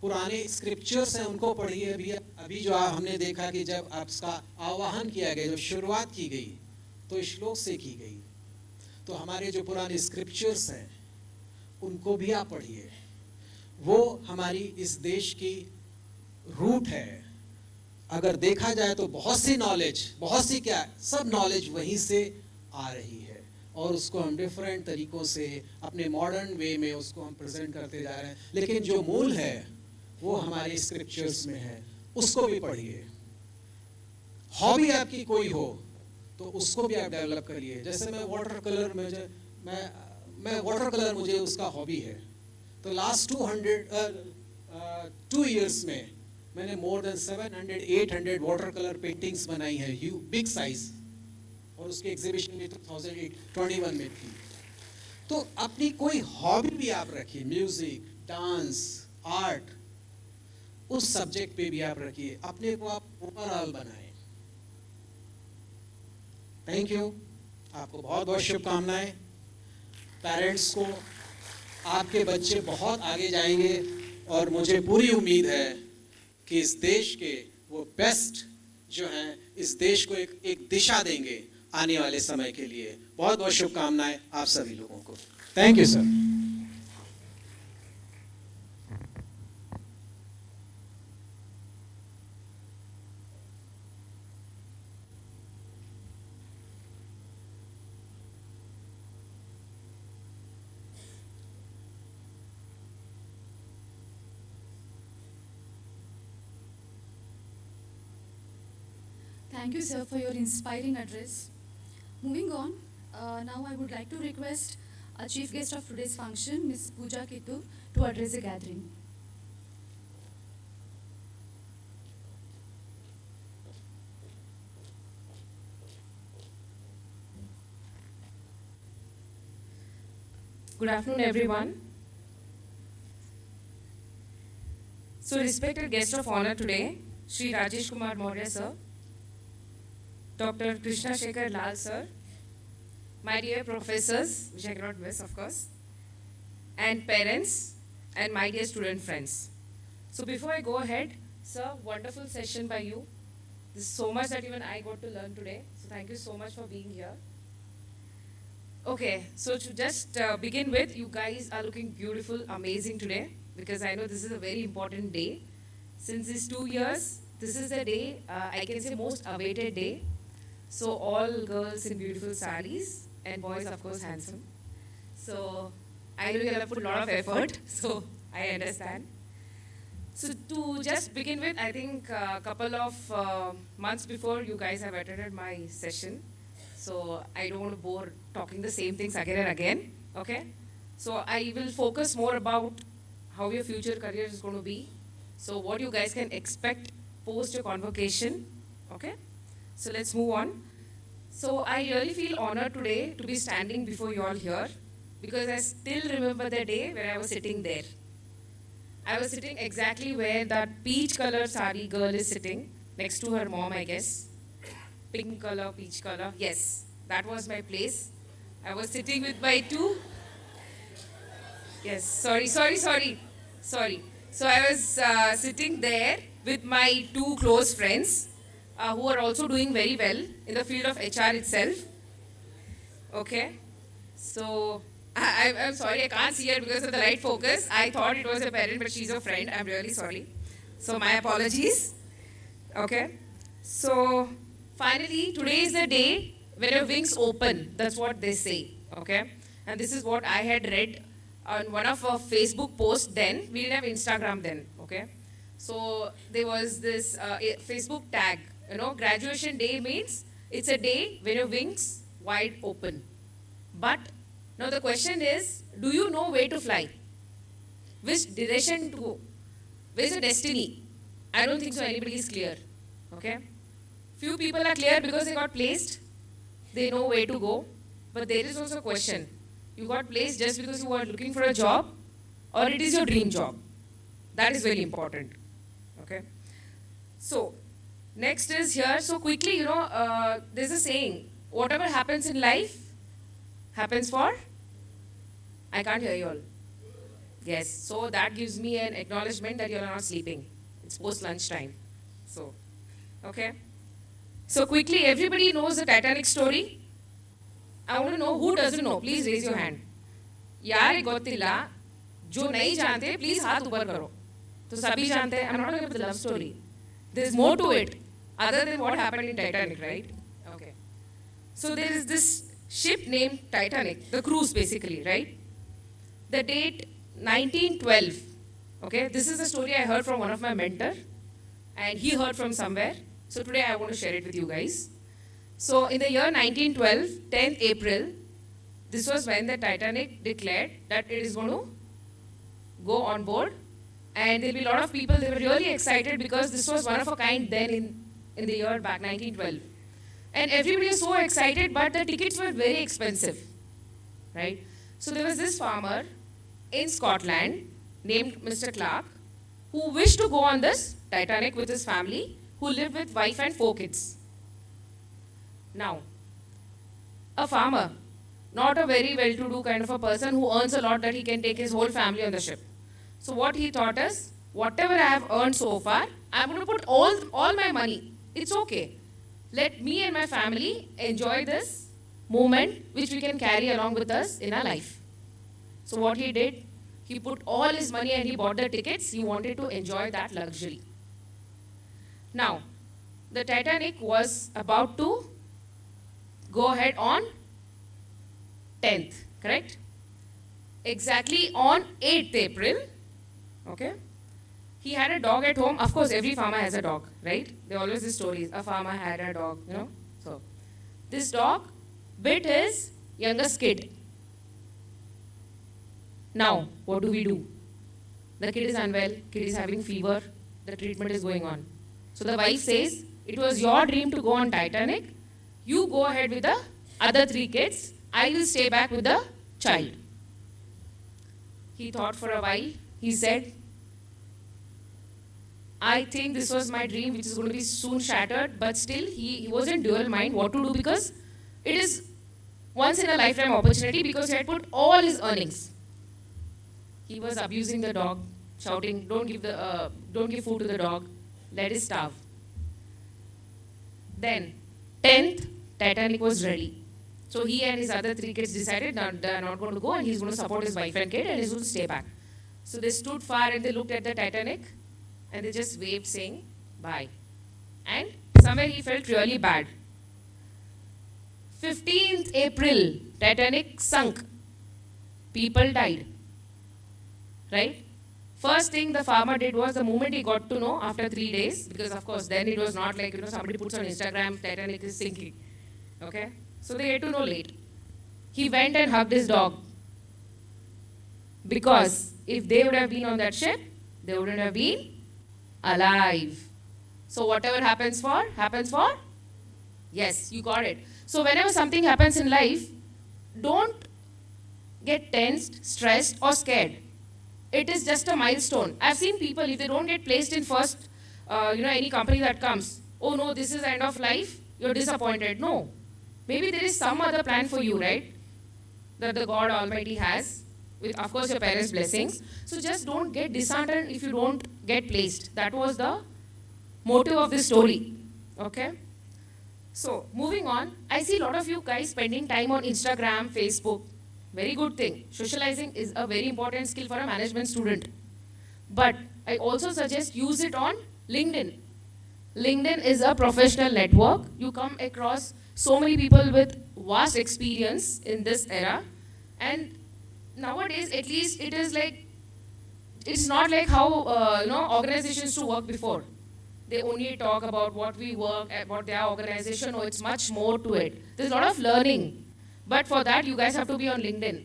पुराने स्क्रिप्चर्स हैं उनको पढ़िए। अभी जो हमने देखा कि जब आपका आवाहन किया गया, जब शुरुआत की गई तो श्लोक से की गई, तो हमारे जो पुराने स्क्रिप्चर्स हैं उनको भी आप पढ़िए। वो हमारी इस देश की रूट है। अगर देखा जाए तो बहुत सी नॉलेज, बहुत सी क्या, सब नॉलेज वहीं से आ रही है और उसको हम डिफरेंट तरीकों से अपने मॉडर्न वे में उसको हम प्रेजेंट करते जा रहे हैं, लेकिन जो मूल है वो हमारे स्क्रिप्चर्स में है, उसको भी पढ़िए। हॉबी आपकी कोई हो तो उसको भी आप डेवलप करिए। जैसे मैं वाटर कलर में मैं वाटर कलर मुझे उसका हॉबी है, तो लास्ट 2 इयर्स में मैंने more than 700-800 water colour paintings बनाई है, बिग साइज, और उसकी एग्जीबिशन भी 2021 में थी। तो अपनी कोई हॉबी भी आप रखिए, म्यूजिक, डांस, आर्ट, उस सब्जेक्ट पे भी आप रखिए, अपने को आप ओवरऑल बनाएं। थैंक यू, आपको बहुत बहुत शुभकामनाएं। पेरेंट्स को, आपके बच्चे बहुत आगे जाएंगे और मुझे पूरी उम्मीद है कि इस देश के वो बेस्ट जो हैं, इस देश को एक दिशा देंगे आने वाले समय के लिए। बहुत बहुत शुभकामनाएं आप सभी लोगों को। Thank you sir. Thank you, sir, for your inspiring address. Moving on, now I would like to request our chief guest of today's function, Ms. Pooja Kitur, to address the gathering. Good afternoon, everyone. So, respected guest of honor today, Sri Rajesh Kumar Maurya sir, Dr. Krishna Shekhar Lal sir, my dear professors, which I cannot miss of course, and parents, and my dear student friends. So before I go ahead, sir, wonderful session by you. There's so much that even I got to learn today. So thank you so much for being here. Okay, so to just begin with, you guys are looking beautiful, amazing today, because I know this is a very important day. Since these 2 years, this is the day, I can say most awaited day. So all girls in beautiful sarees and boys, of course, handsome. So I know you'll have put a lot of effort, so I understand. So to just begin with, I think a couple of months before, you guys have attended my session. So I don't want to bore talking the same things again and again, okay? So I will focus more about how your future career is going to be. So what you guys can expect post your convocation, okay? So let's move on. So I really feel honored today to be standing before you all here, because I still remember the day where I was sitting there. I was sitting exactly where that peach colored sari girl is sitting, next to her mom, I guess. Pink color, peach color, yes, that was my place. I was sitting with my two. Yes, sorry. So I was sitting there with my two close friends who are also doing very well in the field of HR itself. Okay. So I'm sorry, I can't see her because of the light focus. I thought it was a parent, but she's a friend. I'm really sorry. So my apologies. Okay. So finally, today is the day when your wings open. That's what they say. Okay. And this is what I had read on one of our Facebook posts then. We didn't have Instagram then. Okay. So there was this Facebook tag. Graduation day means it's a day when your wings wide open. But now the question is, do you know where to fly? Which direction to go? Where's your destiny? I don't think so anybody is clear. Okay? Few people are clear because they got placed. They know where to go. But there is also a question. You got placed just because you were looking for a job, or it is your dream job. That is very important. Okay? So, next is here. So quickly, there's a saying, whatever happens in life, happens for? I can't hear you all. Yes, so that gives me an acknowledgement that you're not sleeping. It's post-lunch time. So, okay. So quickly, everybody knows the Titanic story. I want to know who doesn't know. Please raise your hand. यार गोतिला जो नहीं जानते please हाथ ऊपर करो. तो सभी जानते हैं. I'm not talking about the love story. There's more to it other than what happened in Titanic, right? Okay. So there is this ship named Titanic, the cruise basically, right? The date 1912. Okay, this is a story I heard from one of my mentor, and he heard from somewhere. So today I want to share it with you guys. So in the year 1912, 10th April, this was when the Titanic declared that it is going to go on board, and there'll be a lot of people. They were really excited because this was one of a kind then in the year back 1912. And everybody was so excited, but the tickets were very expensive, right? So there was this farmer in Scotland named Mr. Clark who wished to go on this Titanic with his family, who lived with wife and 4 kids. Now, a farmer, not a very well-to-do kind of a person who earns a lot that he can take his whole family on the ship. So what he thought is, whatever I have earned so far, I'm going to put all my money. It's okay. Let me and my family enjoy this moment which we can carry along with us in our life. So what he did, he put all his money and he bought the tickets. He wanted to enjoy that luxury. Now, the Titanic was about to go ahead on 10th, correct? Exactly on 8th April, okay? He had a dog at home. Of course, every farmer has a dog, right? There are always these stories. A farmer had a dog, So, this dog bit his youngest kid. Now, what do? The kid is unwell, kid is having fever, the treatment is going on. So the wife says, it was your dream to go on Titanic. You go ahead with the other 3 kids. I will stay back with the child. He thought for a while. He said, I think this was my dream which is going to be soon shattered, but still he was in dual mind what to do, because it is once in a lifetime opportunity, because he had put all his earnings. He was abusing the dog, shouting, don't give food to the dog, let it starve. Then, 10th, Titanic was ready. So he and his other 3 kids decided that they are not going to go, and he's going to support his wife and kid, and he's going to stay back. So they stood far and they looked at the Titanic, and they just waved saying, bye. And somewhere he felt really bad. 15th April, Titanic sunk. People died. Right? First thing the farmer did was, the moment he got to know after 3 days, because of course then it was not like, somebody puts on Instagram, Titanic is sinking. Okay? So they had to know late. He went and hugged his dog. Because if they would have been on that ship, they wouldn't have been alive. So whatever happens for? Yes, you got it. So whenever something happens in life, don't get tensed, stressed or scared. It is just a milestone. I've seen people, if they don't get placed in first, any company that comes, oh no, this is end of life, you're disappointed. No. Maybe there is some other plan for you, right? that the God Almighty has, with of course your parents' blessings. So just don't get disheartened if you don't get placed. That was the motive of this story. Okay? So moving on, I see a lot of you guys spending time on Instagram, Facebook. Very good thing. Socializing is a very important skill for a management student. But I also suggest use it on LinkedIn. LinkedIn is a professional network. You come across so many people with vast experience in this era. And nowadays, at least it is like, it's not like how organizations used to work before. They only talk about what we work, about their organization. No, it's much more to it. There's a lot of learning. But for that, you guys have to be on LinkedIn.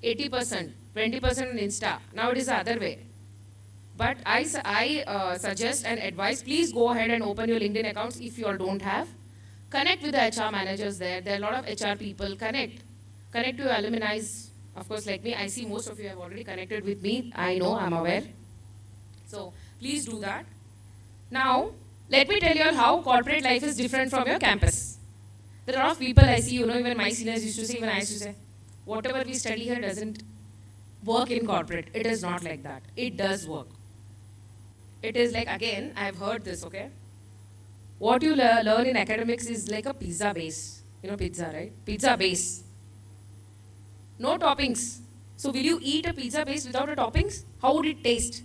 80%, 20% on Insta. Now it is the other way. But I suggest and advise, please go ahead and open your LinkedIn accounts if you all don't have. Connect with the HR managers there. There are a lot of HR people. Connect to your alumni. Of course, like me, I see most of you have already connected with me. I know, I'm aware. So please do that. Now, let me tell you all how corporate life is different from your campus. There are a lot of people I see, even my seniors used to say, even I used to say, whatever we study here doesn't work in corporate. It is not like that. It does work. It is like, again, I've heard this, okay? What you learn in academics is like a pizza base. You know pizza, right? Pizza base. No toppings. So will you eat a pizza base without a toppings? How would it taste?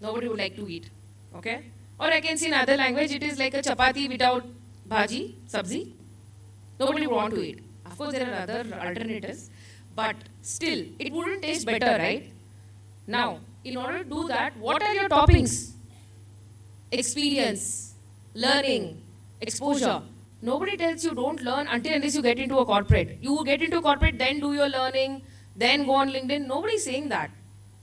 Nobody would like to eat. Okay? Or I can see in other language, it is like a chapati without bhaji, sabzi. Nobody would want to eat. Of course, there are other alternatives. But still, it wouldn't taste better, right? Now, in order to do that, what are your toppings? Experience, learning, exposure. Nobody tells you don't learn until unless you get into a corporate. You get into a corporate, then do your learning, then go on LinkedIn. Nobody's saying that.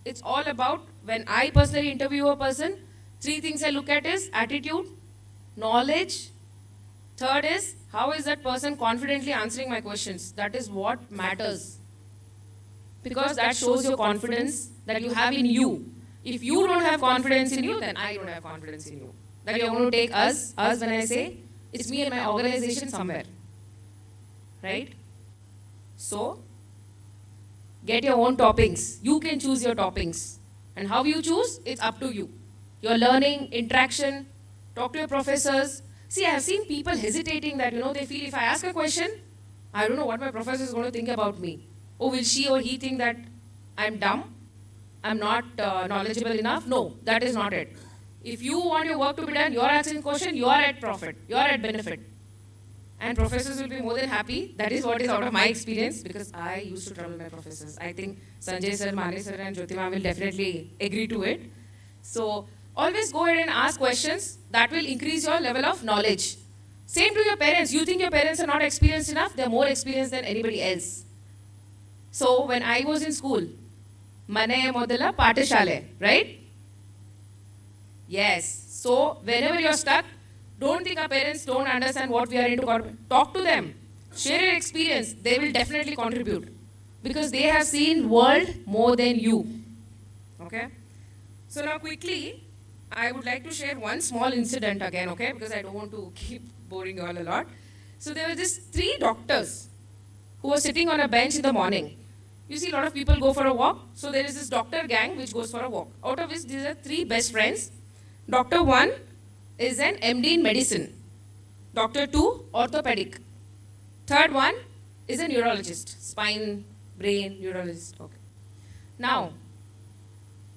It's all about, when I personally interview a person, 3 things I look at is attitude, knowledge. Third is, how is that person confidently answering my questions? That is what matters. Because that shows your confidence that you have in you. If you don't have confidence in you, then I don't have confidence in you. That you're going to take us when I say, it's me and my organization somewhere. Right? So, get your own toppings. You can choose your toppings. And how you choose, it's up to you. Your learning, interaction, talk to your professors. See, I have seen people hesitating that, they feel if I ask a question, I don't know what my professor is going to think about me. Oh, will she or he think that I'm dumb? I'm not knowledgeable enough? No, that is not it. If you want your work to be done, you're asking a question, you're at profit, you're at benefit. And professors will be more than happy. That is what is out of my experience, because I used to trouble my professors. I think Sanjay sir, Mane sir and Jyotima will definitely agree to it. So always go ahead and ask questions. That will increase your level of knowledge. Same to your parents. You think your parents are not experienced enough? They're more experienced than anybody else. So when I was in school, Mane Modala Patashale, right? Yes. So whenever you're stuck, don't think our parents don't understand what we are into. Talk to them. Share your experience. They will definitely contribute. Because they have seen world more than you. Okay? So now quickly, I would like to share one small incident again, okay? Because I don't want to keep boring you all a lot. So there were just 3 doctors who were sitting on a bench in the morning. You see a lot of people go for a walk. So there is this doctor gang which goes for a walk. Out of which these are 3 best friends. Doctor 1 is an MD in medicine. Doctor 2, orthopedic. Third one is a neurologist. Spine, brain, neurologist. Okay. Now,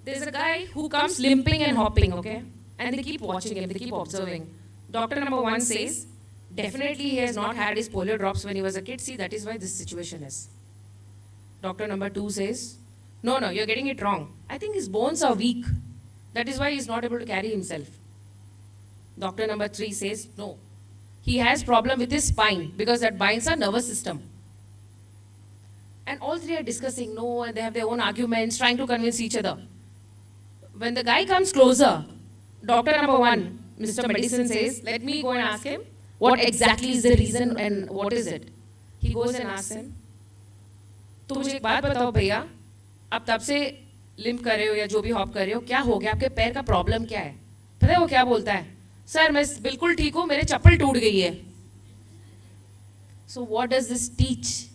there's a guy who comes limping and hopping, okay? And they keep watching him, they keep observing. Doctor number 1 says, definitely he has not had his polio drops when he was a kid. See, that is why this situation is. Doctor number 2 says, no, you're getting it wrong. I think his bones are weak. That is why he's not able to carry himself. Doctor number 3 says, no. He has problem with his spine because that binds our nervous system. And all 3 are discussing, no, and they have their own arguments, trying to convince each other. When the guy comes closer, doctor number 1, Mr. Medicine says, let me go and ask him, what exactly is the reason and what is it? He goes and asks him, तो मुझे एक बात बताओ भैया, आप तब से limp कर रहे हो या जो भी हॉप कर रहे हो, क्या हो गया, आपके पैर का प्रॉब्लम क्या है? पता है वो क्या बोलता है? सर मैं बिल्कुल ठीक हूँ, मेरे चप्पल टूट गई है. So what does this teach?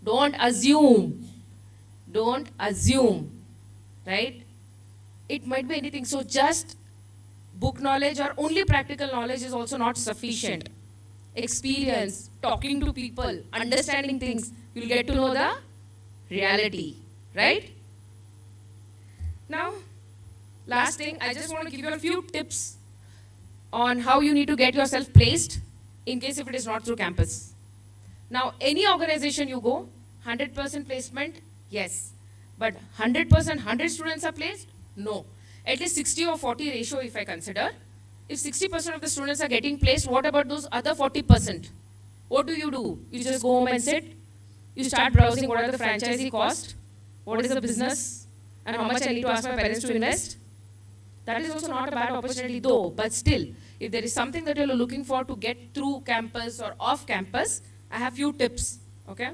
Don't assume. Don't assume. Right? It might be anything. So just book knowledge or only practical knowledge is also not sufficient. Experience, talking to people, understanding things, you'll get to know the reality. Right? Now, last thing, I just want to give you a few tips on how you need to get yourself placed in case if it is not through campus. Now, any organization you go, 100% placement, yes. But 100%, 100 students are placed? No. At least 60 or 40 ratio if I consider. If 60% of the students are getting placed, what about those other 40%? What do? You just go home and sit. You start browsing what are the franchisee cost, what is the business, and how much I need to ask my parents to invest. That is also not a bad opportunity though, but still, if there is something that you're looking for to get through campus or off campus, I have few tips, okay?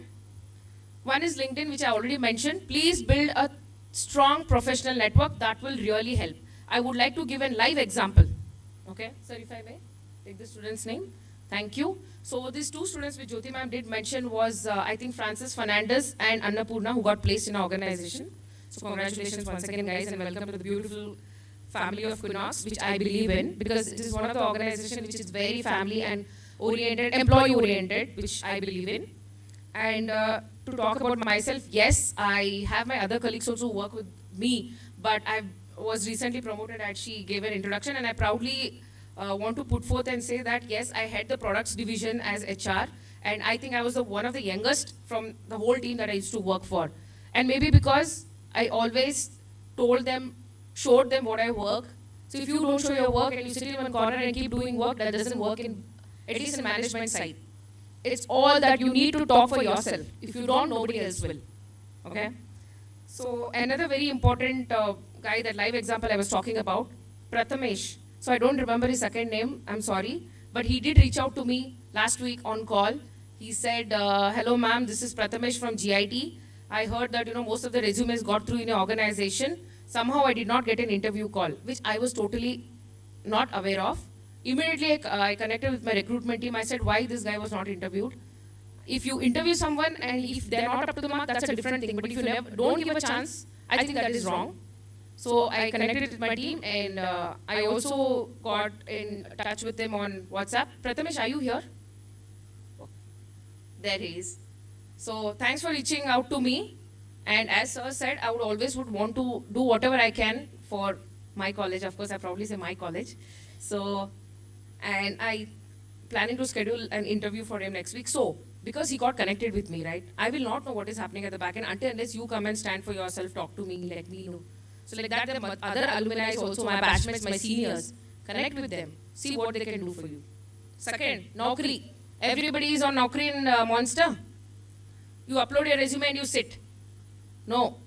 One is LinkedIn, which I already mentioned. Please build a strong professional network. That will really help. I would like to give a live example. Okay, sir, if I may, take the student's name. Thank you. So these two students which Jyoti ma'am did mention was, I think, Francis Fernandez and Annapurna, who got placed in our organization. So congratulations once again, guys, and welcome to the beautiful family of Keynote, which I believe in, because it is one of the organizations which is very family and oriented, employee oriented, which I believe in. And to talk about myself, yes, I have my other colleagues also who work with me, but I was recently promoted as she gave an introduction, and I proudly want to put forth and say that yes, I head the products division as HR, and I think I was one of the youngest from the whole team that I used to work for. And maybe because I always showed them what I work. So if you don't show your work and you sit in one corner and keep doing work, that doesn't work at least in management side. It's all that you need to talk for yourself. If you don't, nobody else will. Okay? So another very important guy, that live example I was talking about, Prathamesh. So I don't remember his second name, I'm sorry. But he did reach out to me last week on call. He said, hello ma'am, this is Prathamesh from GIT. I heard that most of the resumes got through in your organization. Somehow I did not get an interview call, which I was totally not aware of. Immediately I connected with my recruitment team. I said, why this guy was not interviewed? If you interview someone and if they're not up to the mark, that's a different thing. But if you don't give a chance, I think that is wrong. So I connected with my team, and I also got in touch with them on WhatsApp. Prathamesh, are you here? There he is. So thanks for reaching out to me. And as sir said, I would always want to do whatever I can for my college. Of course, I probably say my college. So, and I planning to schedule an interview for him next week. So, because he got connected with me, right? I will not know what is happening at the back end unless you come and stand for yourself, talk to me, let me know. So like that, the other alumni also, my batchmates, my seniors, connect with them, see what they can do for you. Second, Naukri. Everybody is on Naukri in Monster. You upload your resume and you sit. No.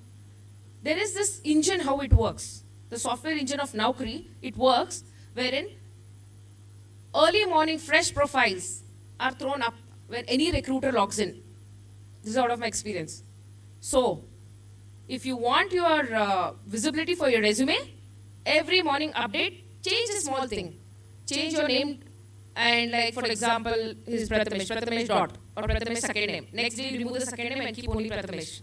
There is this engine, how it works. The software engine of Naukri, it works wherein early morning fresh profiles are thrown up when any recruiter logs in. This is out of my experience. So, if you want your visibility for your resume, every morning update, change a small thing. Change your name and like for example, his Prathamesh dot or Prathamesh second name. Next day you remove the second name and keep only Prathamesh.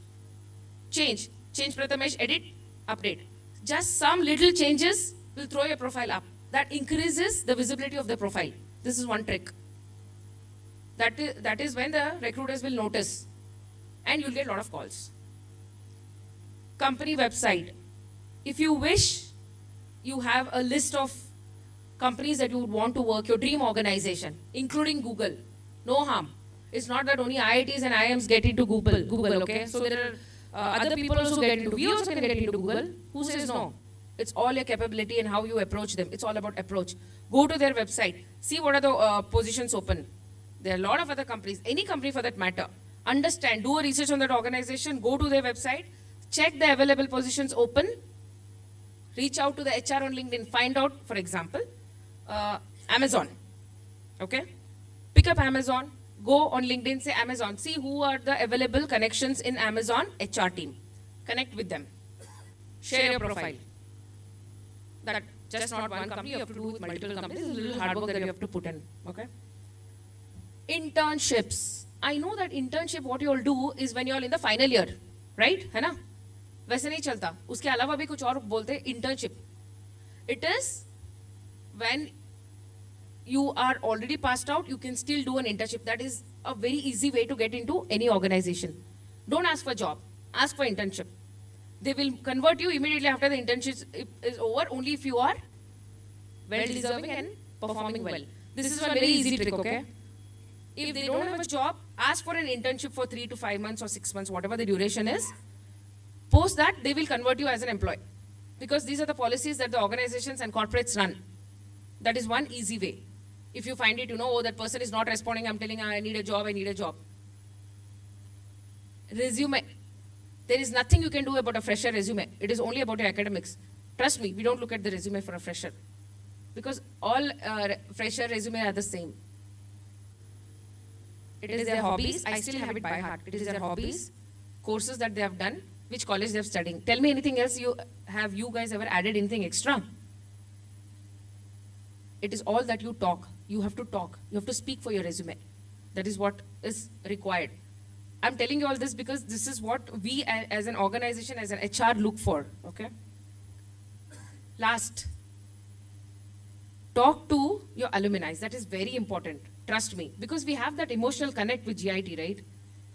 Change Prathamesh, edit, update. Just some little changes will throw your profile up. That increases the visibility of the profile. This is one trick. That is when the recruiters will notice and you'll get a lot of calls. Company website. If you wish, you have a list of companies that you would want to work, your dream organization, including Google. No harm. It's not that only IITs and IIMs get into Google, okay? So there are other people also get into, we also can get into Google. Who says no? It's all your capability and how you approach them. It's all about approach. Go to their website. See what are the positions open. There are a lot of other companies, any company for that matter. Understand, do a research on that organization, go to their website, check the available positions open, reach out to the HR on LinkedIn, find out, for example, Amazon, okay? Pick up Amazon, go on LinkedIn, say Amazon, see who are the available connections in Amazon HR team. Connect with them. Share your profile. That just not one company, you have to do with multiple companies. It's a little hard work that you have to put in, okay? Internships. I know that internship, what you all do is when you are in the final year, right? है ना? वैसे नहीं चलता. उसके अलावा भी कुछ और बोलते हैं internship. It is when you are already passed out, you can still do an internship. That is a very easy way to get into any organization. Don't ask for job. Ask for internship. They will convert you immediately after the internship is over, only if you are well deserving and performing well. This is a very easy trick, okay? If they don't have a job, ask for an internship for 3 to 5 months or 6 months, whatever the duration is. Post that, they will convert you as an employee. Because these are the policies that the organizations and corporates run. That is one easy way. If you find it, you know, oh, that person is not responding, I'm telling her, I need a job, I need a job. Resume. There is nothing you can do about a fresher resume. It is only about your academics. Trust me, we don't look at the resume for a fresher. Because all fresher resume are the same. It is their hobbies. I still have it by heart. It is their hobbies, courses that they have done, which college they have studying. Tell me anything else you guys ever added anything extra? It is all that you talk. You have to talk. You have to speak for your resume. That is what is required. I'm telling you all this because this is what we as an organization, as an HR look for, okay? Last, talk to your alumni. That is very important. Trust me. Because we have that emotional connect with GIT, right?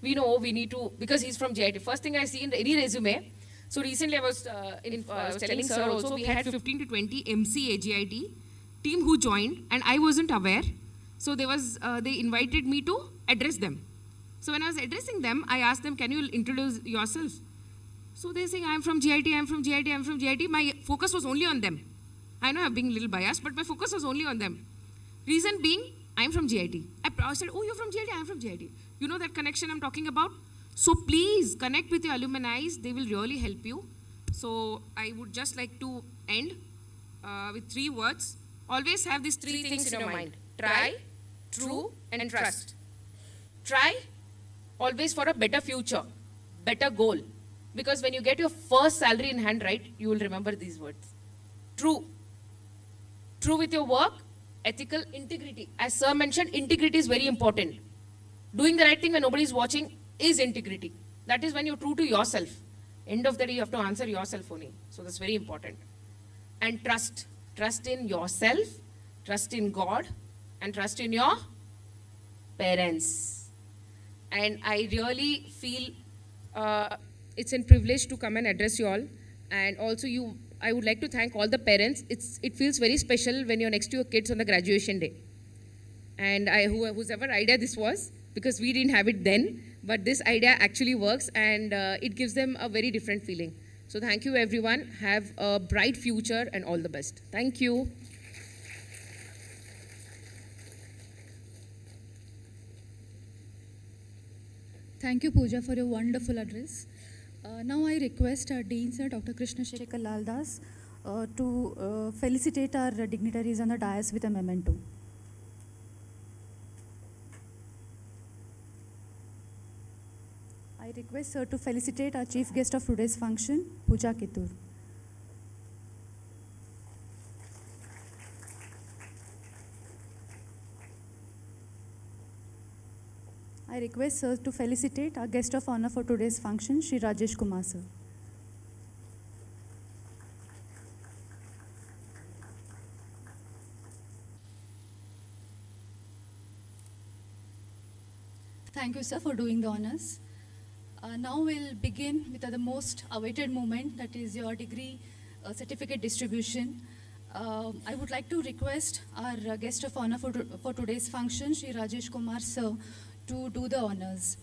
We know we need to, because he's from GIT. First thing I see in any resume, so recently I was telling sir also, we had 15 to 20 MCA GIT team who joined and I wasn't aware. So they invited me to address them. So when I was addressing them, I asked them, can you introduce yourself? So they're saying, I'm from GIT, I'm from GIT, I'm from GIT. My focus was only on them. I know I'm being a little biased, but my focus was only on them. Reason being, I'm from GIT. I said, oh, you're from GIT, I'm from GIT. You know that connection I'm talking about? So please connect with your alumni. They will really help you. So I would just like to end with 3 words. Always have these 3 things in your mind. Try, true, and trust. Try always for a better future, better goal. Because when you get your first salary in hand, right, you will remember these words. True. True with your work, ethical, integrity. As sir mentioned, integrity is very important. Doing the right thing when nobody is watching is integrity. That is when you're true to yourself. End of the day, you have to answer yourself only. So that's very important. And trust. Trust in yourself, trust in God, and trust in your parents. And I really feel it's a privilege to come and address you all. And also I would like to thank all the parents. It feels very special when you're next to your kids on the graduation day. And whosever idea this was, because we didn't have it then, but this idea actually works and it gives them a very different feeling. So thank you everyone. Have a bright future and all the best. Thank you. Thank you, Pooja, for your wonderful address. Now I request our Dean, Sir, Dr. Krishna Shekhar Laldas, to felicitate our dignitaries on the dais with a memento. I request Sir to felicitate our chief guest of today's function, Pooja Kittur. I request Sir to felicitate our guest of honor for today's function, Shri Rajesh Kumar Sir. Thank you, sir, for doing the honors. Now we'll begin with the most awaited moment, that is your degree certificate distribution. I would like to request our guest of honor for today's function, Shri Rajesh Kumar Sir, to do the honors.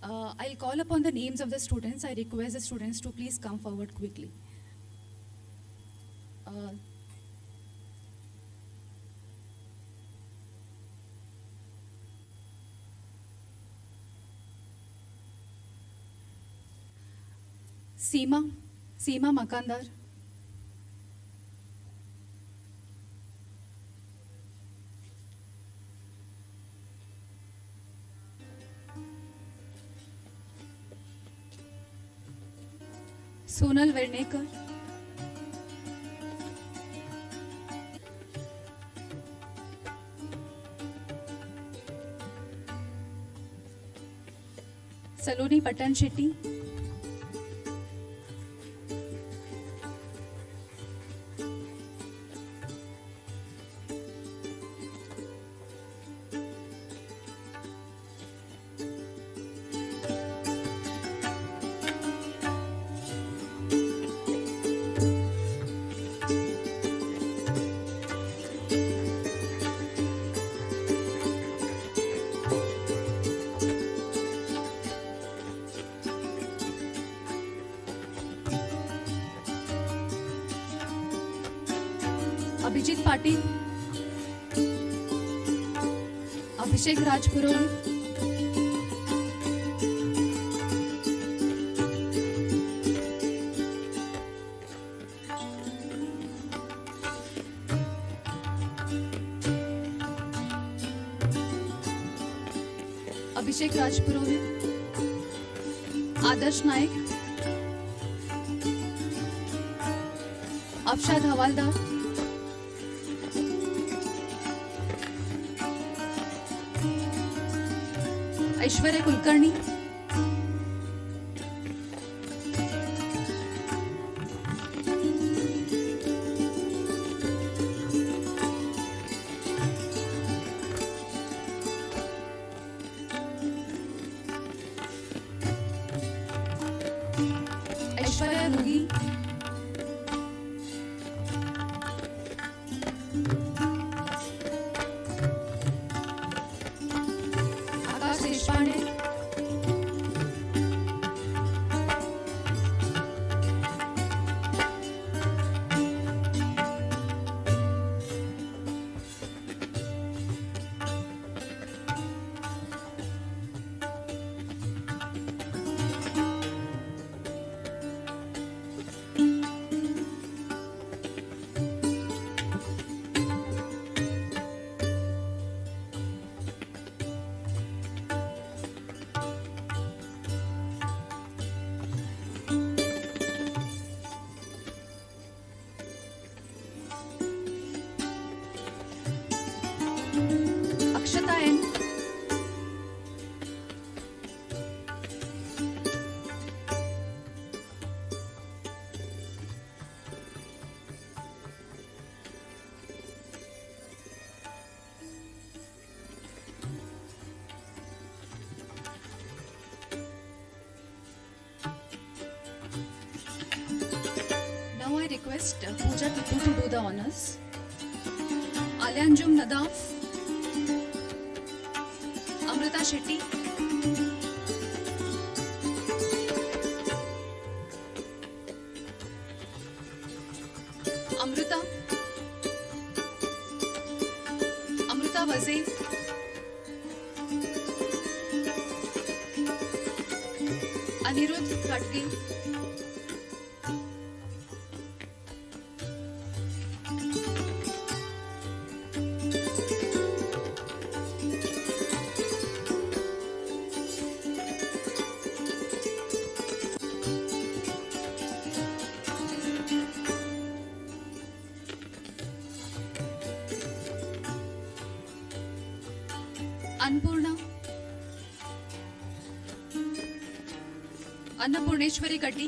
I'll call upon the names of the students. I request the students to please come forward quickly. Seema Makandar. Sonal Vernekar. Saloni Patan Shetty, Abhijit Patil, Abhishek Rajpurohit, Abhishek Rajpurohit, Adarsh Naik, Afshad Hawaldar, Aishwarya Kulkarni, Aishwarya Rugi, Akash Deshpande, Akshata N, Now I request Pooja Tipu to do the honors. Alyanjum Nadaf, Amrita Shetty, Amrita Wazir, Anirudh Khatge, Annapurna, Annapurneshwari Gaddi,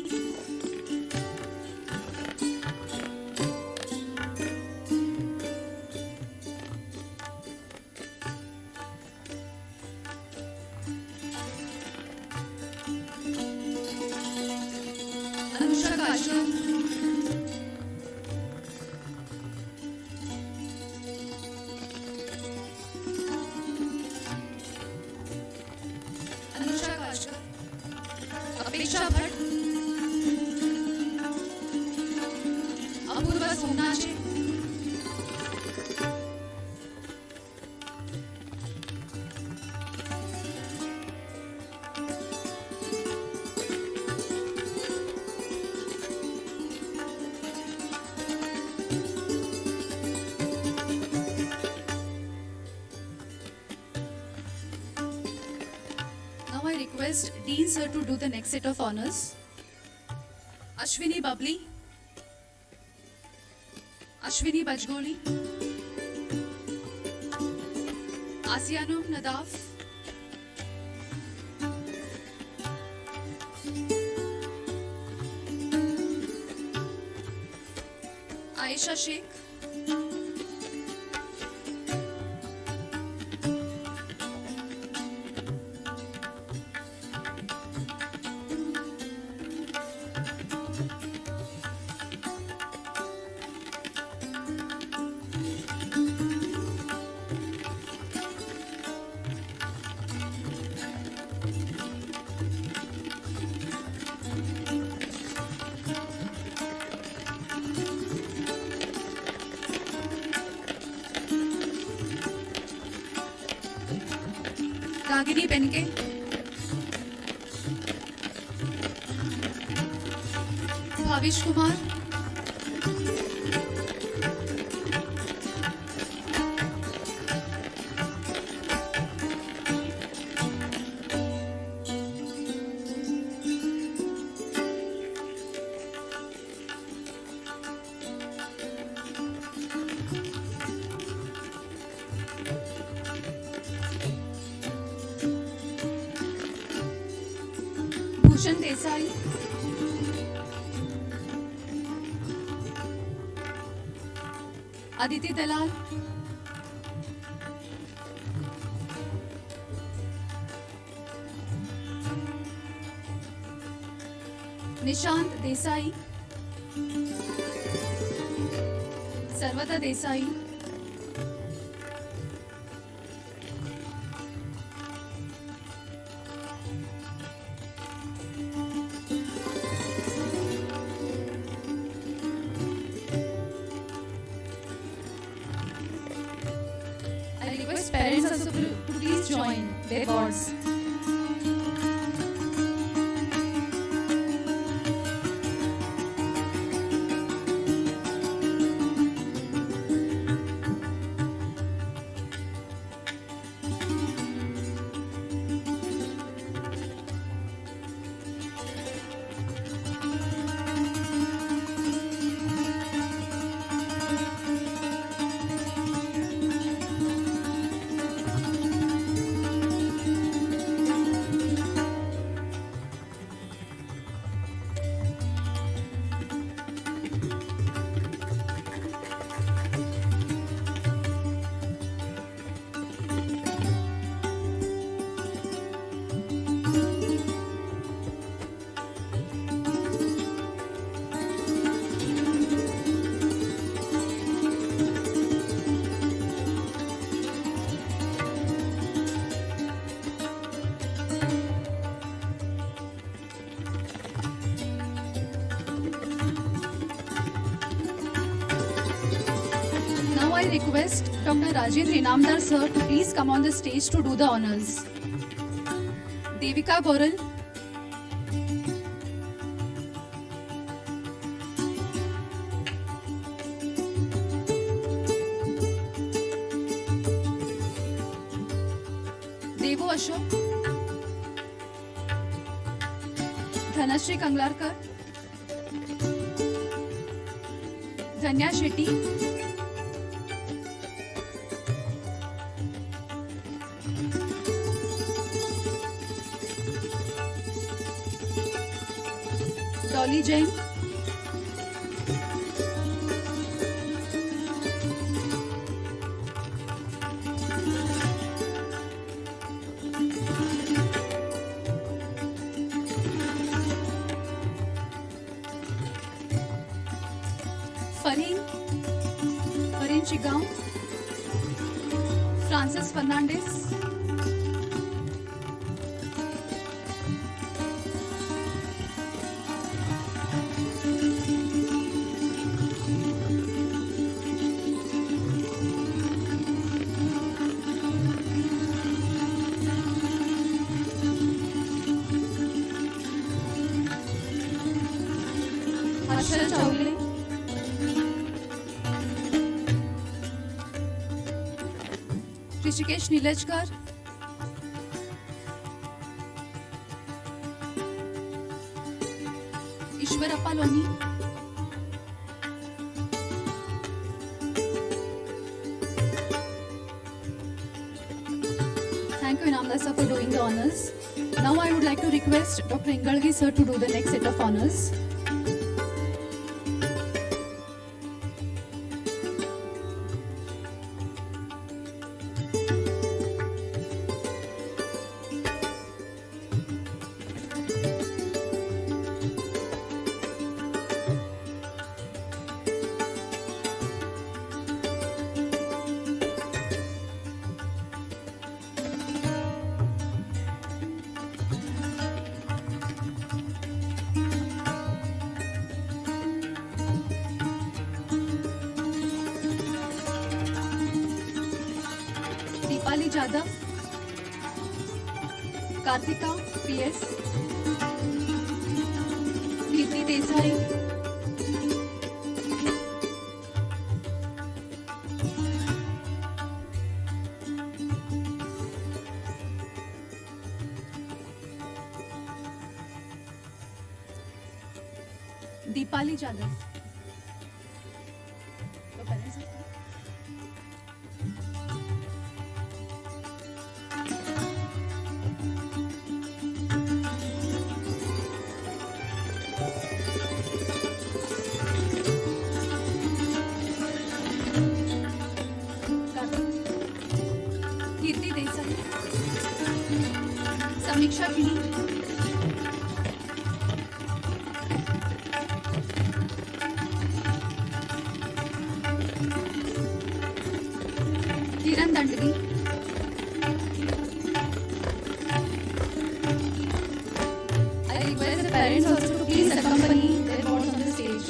Anusha Kashur, अपेक्षा Bhatt, Apoorva सोनाचे, Now I request Dean Sir to do the next set of honors. Ashwini Babli, Ashwini Bajgoli, Asianum Nadaf, Aisha Sheikh, Ragini Benke, Bhavish Kumar, Bhushan Desai, Aditi Dalal, Nishant Desai, Sarvata Desai, I request parents also to please join their boards. Now I request Dr. Rajendra Inamdar sir to please come on the stage to do the honors. Devika Goral, Devu Ashok, Dhanashri Kanglarkar, Dhanya Shetty, Dolly Jain, Farin Chigao, Francis Fernandez, Harshal Chowle, Rishikesh Nilajkar, Ishwarappa Loni, thank you Inamdar sir for doing the honors. Now I would like to request Dr. Ingalgi sir to do the next set of honors. Jadhav, Kartika PS, Kirti Desai, Deepali Jadhav. तो parents हैं? कीर्ति देसाई, समीक्षा खिनी, किरण दंडगी, I request the parents also to please accompany their boards on the stage.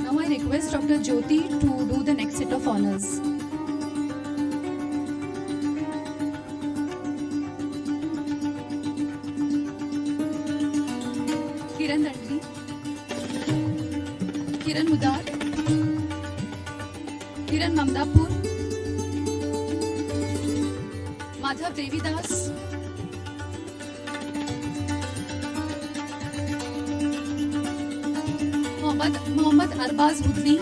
Now I request Dr. Jyoti to do the next set of honors. Kiran Dandri, Kiran Mudar, Kiran Mamdapur, Madhav Devidas, Mohammad Arbaaz बुदली,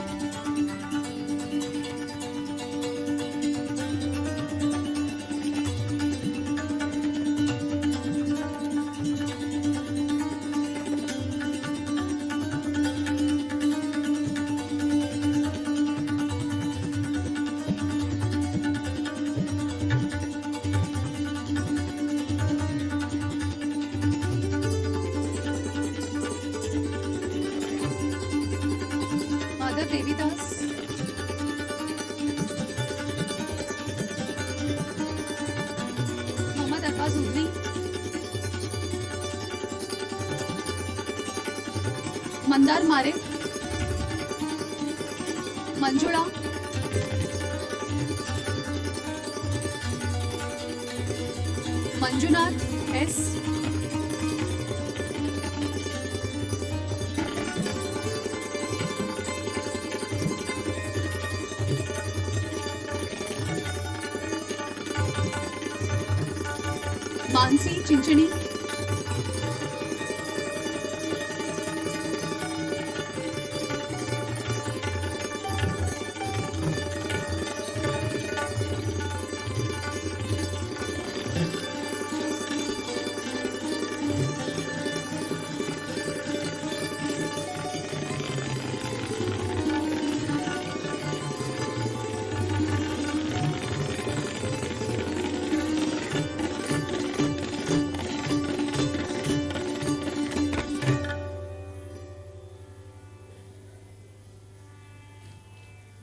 Madhav Devidas, Mohammad Arbaaz Budli, Mandar Mare, Manjula, Manjunath S, Mansi Chinchani,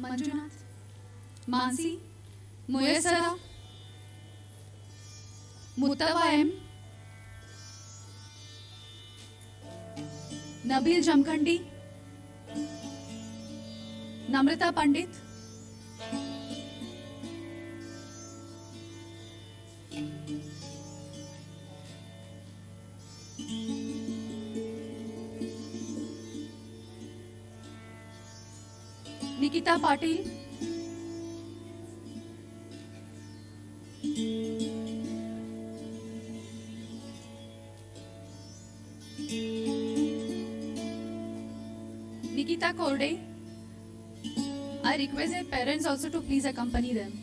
Manjunath, Mansi, Muyasara, Muttawa M, Nabeel Jamkhandi, Namrata Pandit, Nikita Patil, Nikita Korde. I request their parents also to please accompany them.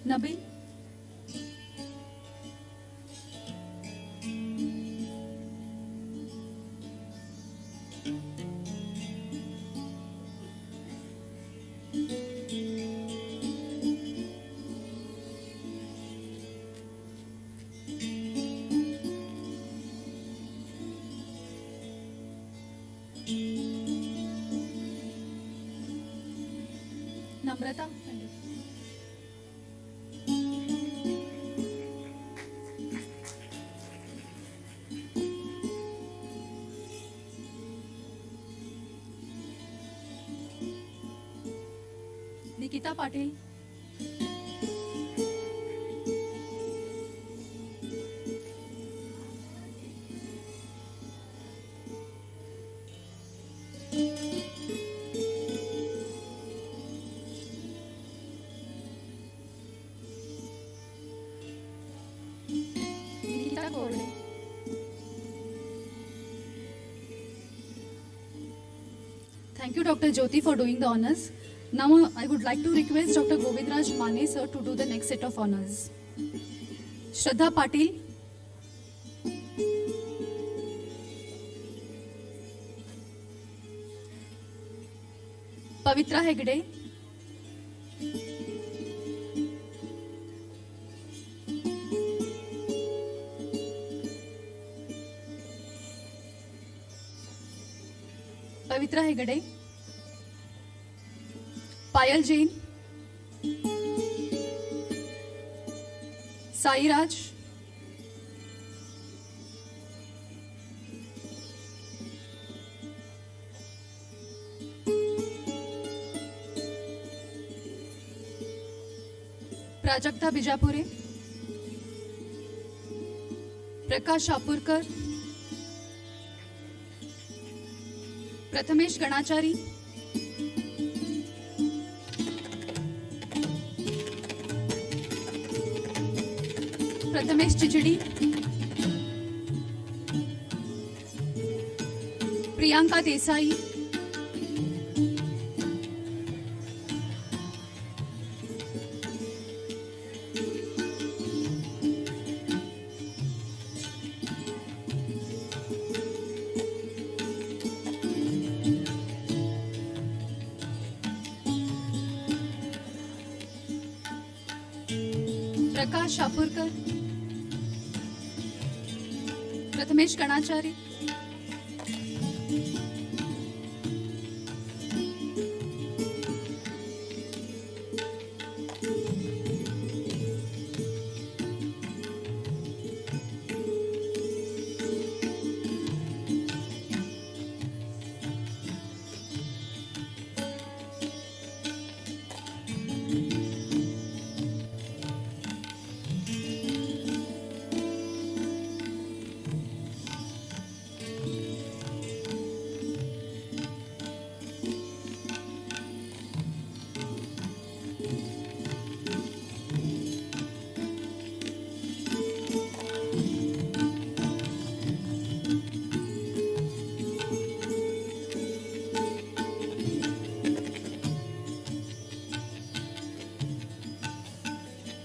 Nabil? Namrata? Nikita Patil? Nikita Korde? Thank you, Dr. Jyoti, for doing the honors. Now, I would like to request Dr. Govindraj Mane, sir, to do the next set of honors. Shraddha Patil? Pavitra Hegde? Pavitra Hegde? Payal Jain? Sai Raj? Prajakta Bijapure? Prakash Shapurkar? Prathamesh Ganachari? Prathamesh Chichidi? Priyanka Desai? Prakash Shapurkar? Prathamesh Ganachari?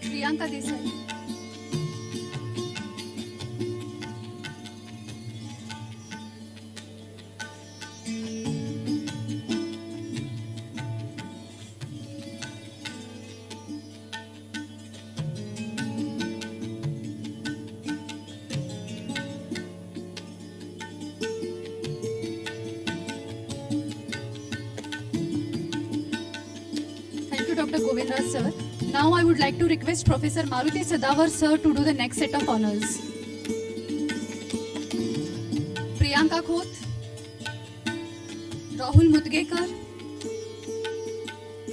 Priyanka Desai? Thank you, Dr. Govindraj, sir. Now I would like to request Professor Maruti Sadavar, sir, to do the next set of honors. Priyanka Khoth, Rahul Mudgekar,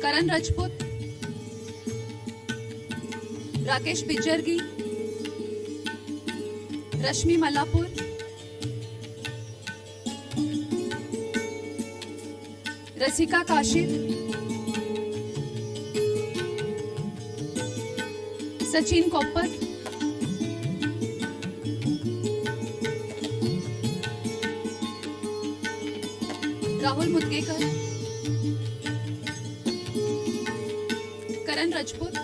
Karan Rajput, Rakesh Bijjargi, Rashmi Malapur, Rasika Kashid, Sachin Koppar, Rahul Mudgekar, Karan Rajput,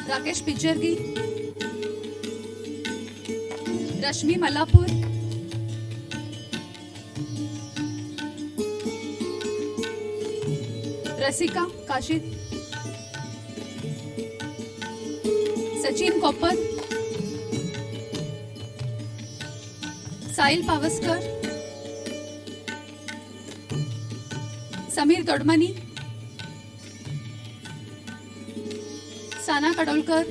Rakesh Pijargi, Rashmi Malapur, Rasika Kashid, Sachin Koppar, Sahil Pavaskar, Samir Todmani, Sana Kadolkar,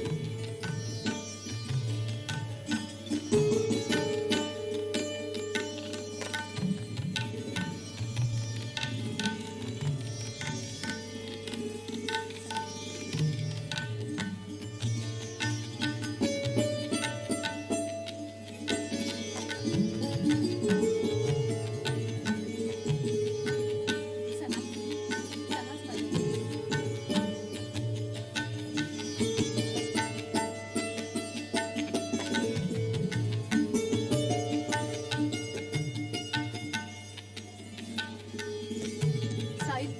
Sahil,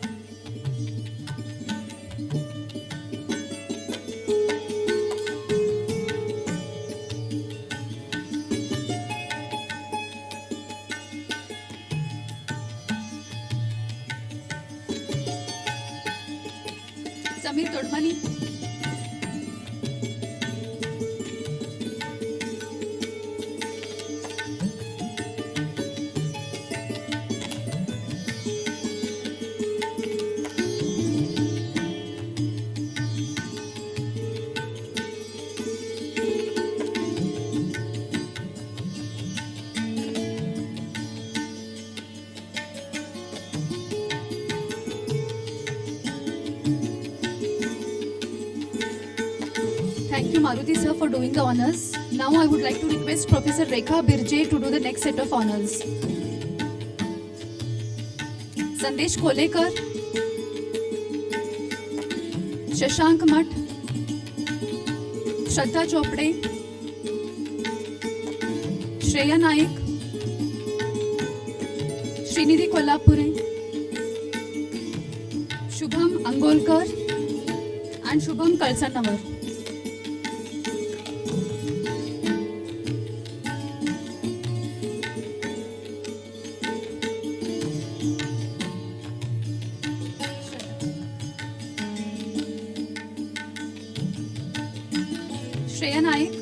Samir Todmani, Thank you, Maruti sir, for doing the honors. Now I would like to request Professor Rekha Birje to do the next set of honors. Sandesh Kolekar, Shashank Math, Shraddha Chopde, Shreya Naik, Srinidhi Kolhapure, Shubham Angolkar, and Shubham Kalsanawar. Shreya Naik,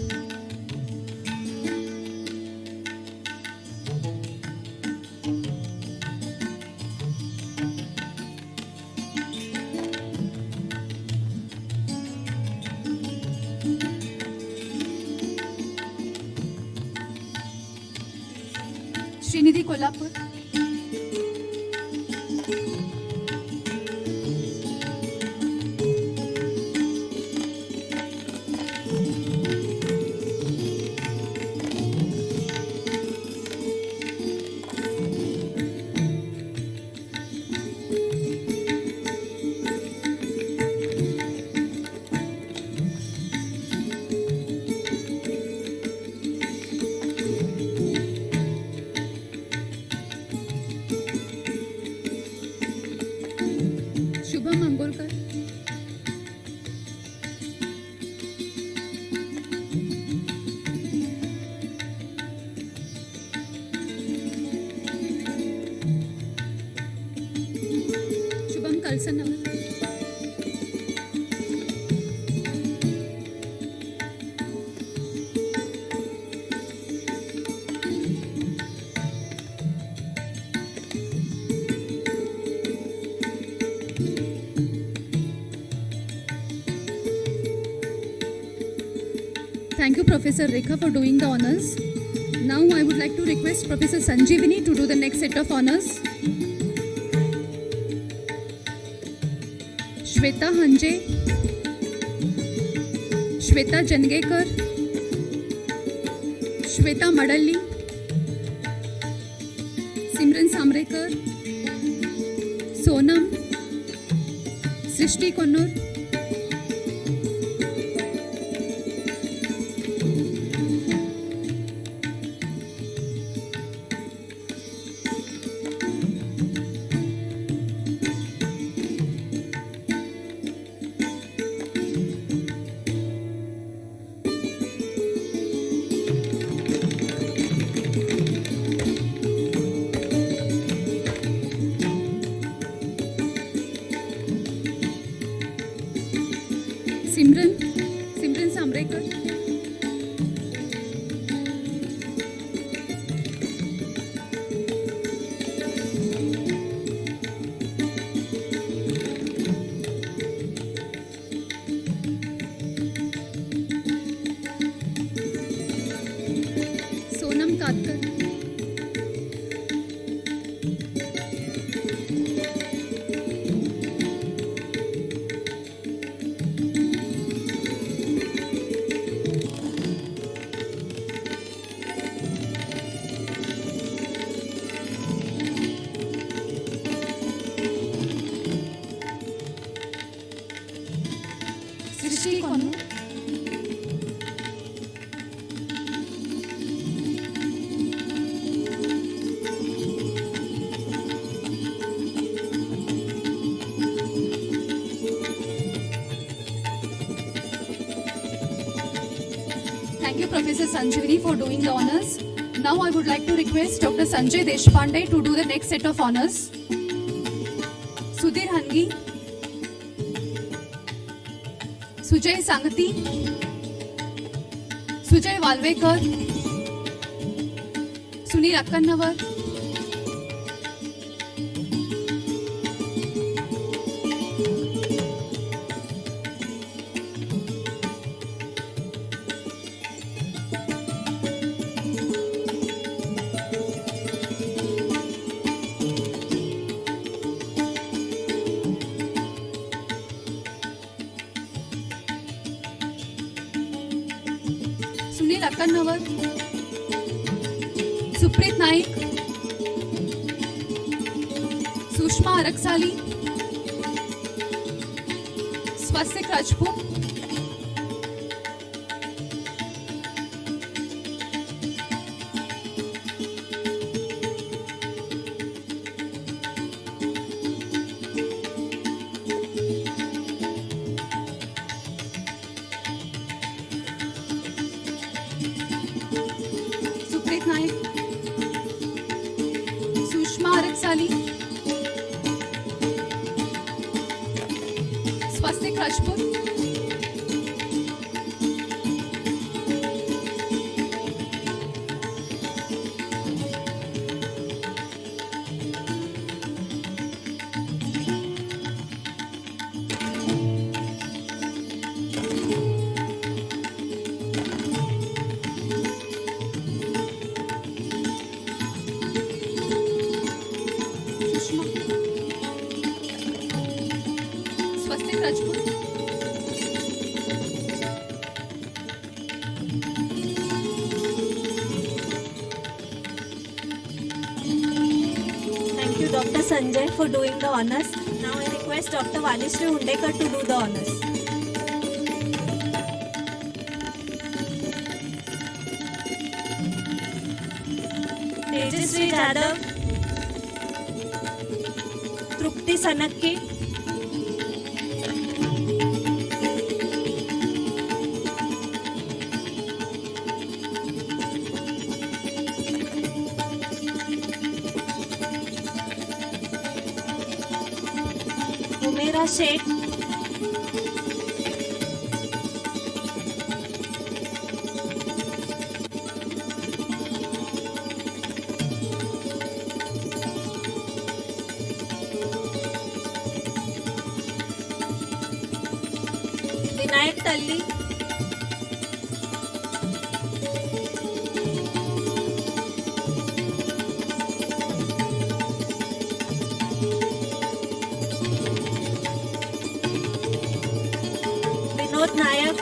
Srinidhi Kolhapur, Shubham Angolkar, Shubham Kalsanawar, Thank you, Professor Rekha, for doing the honors. Now I would like to request Professor Sanjeevani to do the next set of honors. Shweta Hanje, Shweta Jangekar, Shweta Madalli, Simran Samrekar, Sonam, Srishti Konnur, Simran Samrekar, Sonam Katkar, Srishti Konnur, Thank you, Professor Sanjeevani, for doing the honors. Now I would like to request Dr. Sanjay Deshpande to do the next set of honors. Sudhir Hangi, Sujay Sangati, Sujay Walvekar, Sunil Akkannavar, Sunil Akkannavar, Suprit Naik, Sushma Araksali, Swastik Rajput, Suprit Naik, Sushma Araksali, Swastik Rajput, Sushma, Swastik Rajput, Thank you, Dr. Sanjay, for doing the honors. Now I request Dr. Vanishri Hundekar to do the honors. Tejasvi Jadhav, Trupti Sanakki, Umeera Sheikh, Vinayak Talli, Vinod Nayak,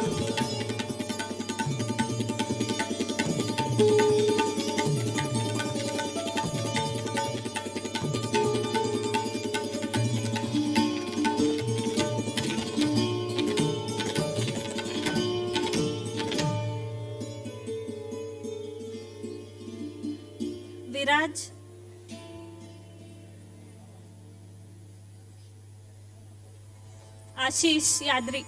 Viraj, Ashish Yadri.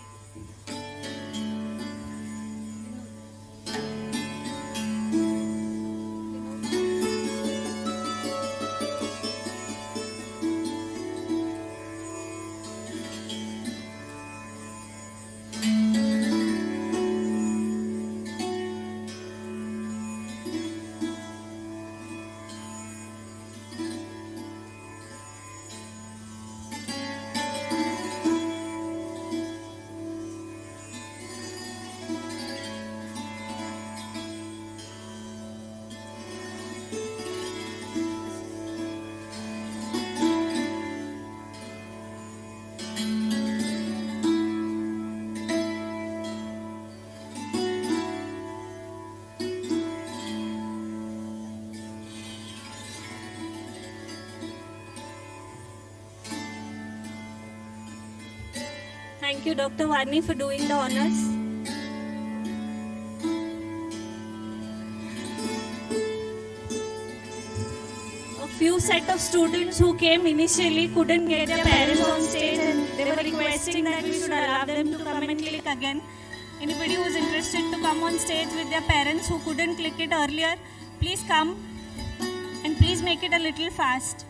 Thank you, Dr. Varni, for doing the honors. A few set of students who came initially couldn't get their parents on stage, and they were requesting that we should allow them to come and click again. Anybody who is interested to come on stage with their parents who couldn't click it earlier, please come, and please make it a little fast.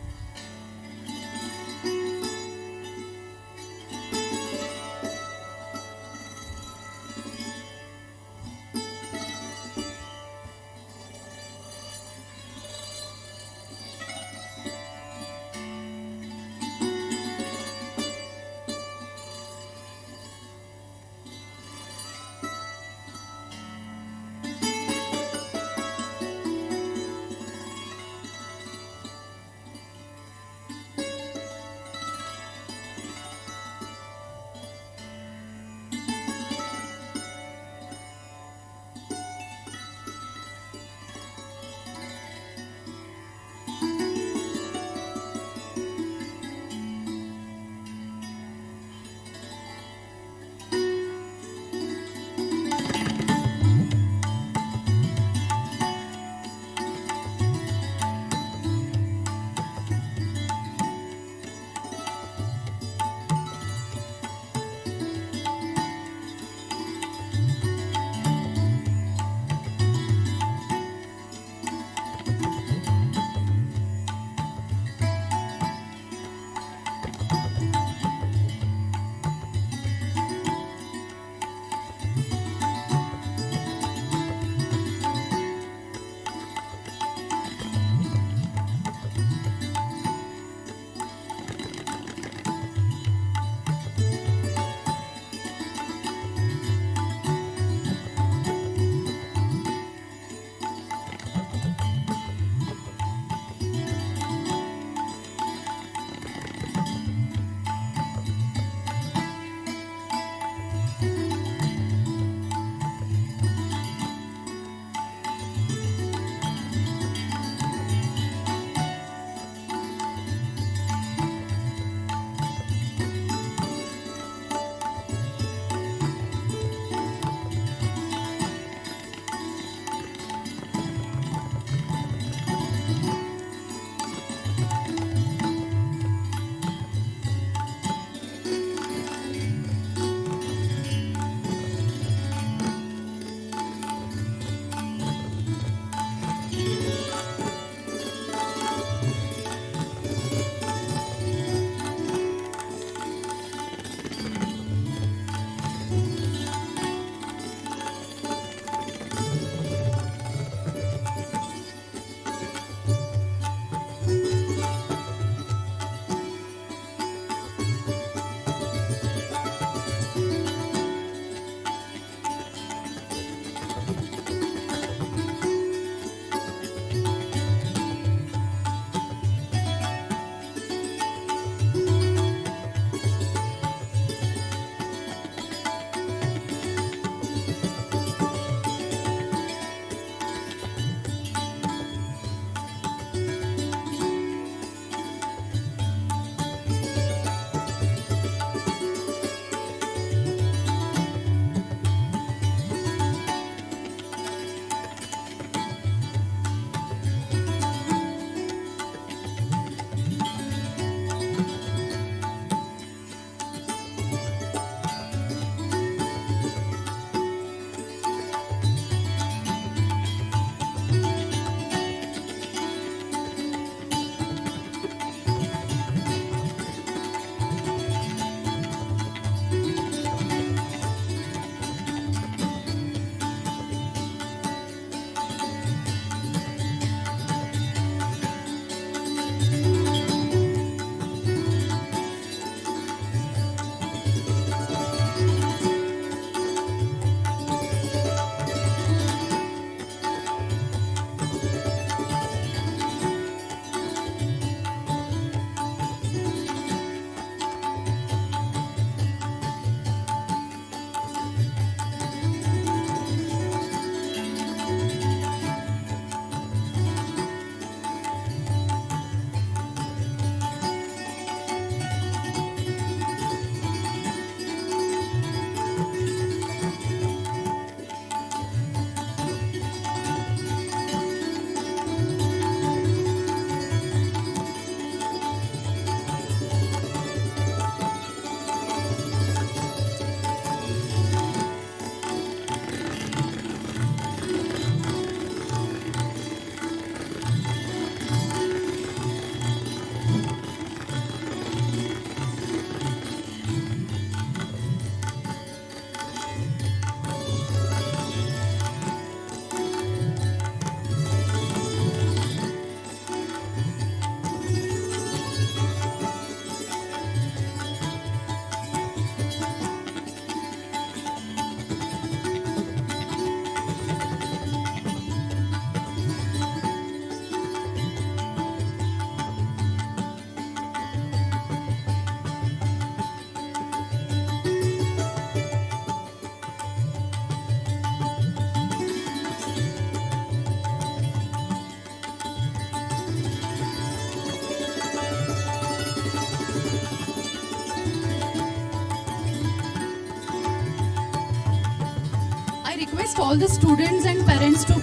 request all the students and parents to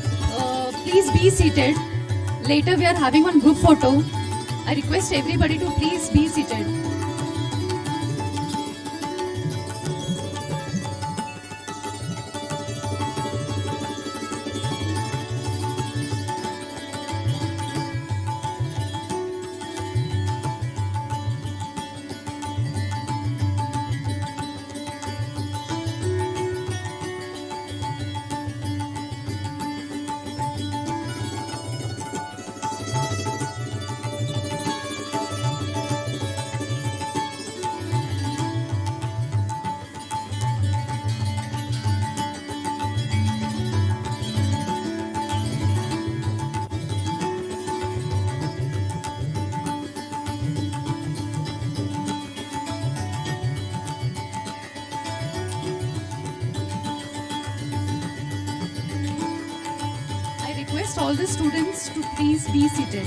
please be seated. Later we are having one group photo. I request everybody to please be seated. Request all the students to please be seated.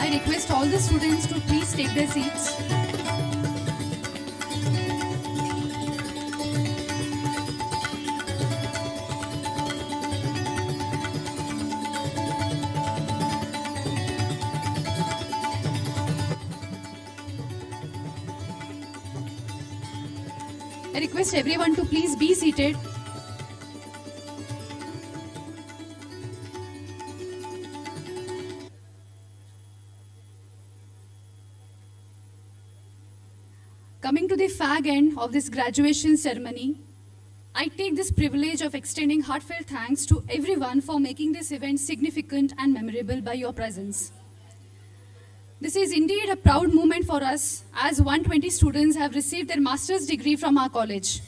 I request all the students to please take their seats. I request everyone to please be seated. Coming to the fag end of this graduation ceremony, I take this privilege of extending heartfelt thanks to everyone for making this event significant and memorable by your presence. This is indeed a proud moment for us as 120 students have received their master's degree from our college.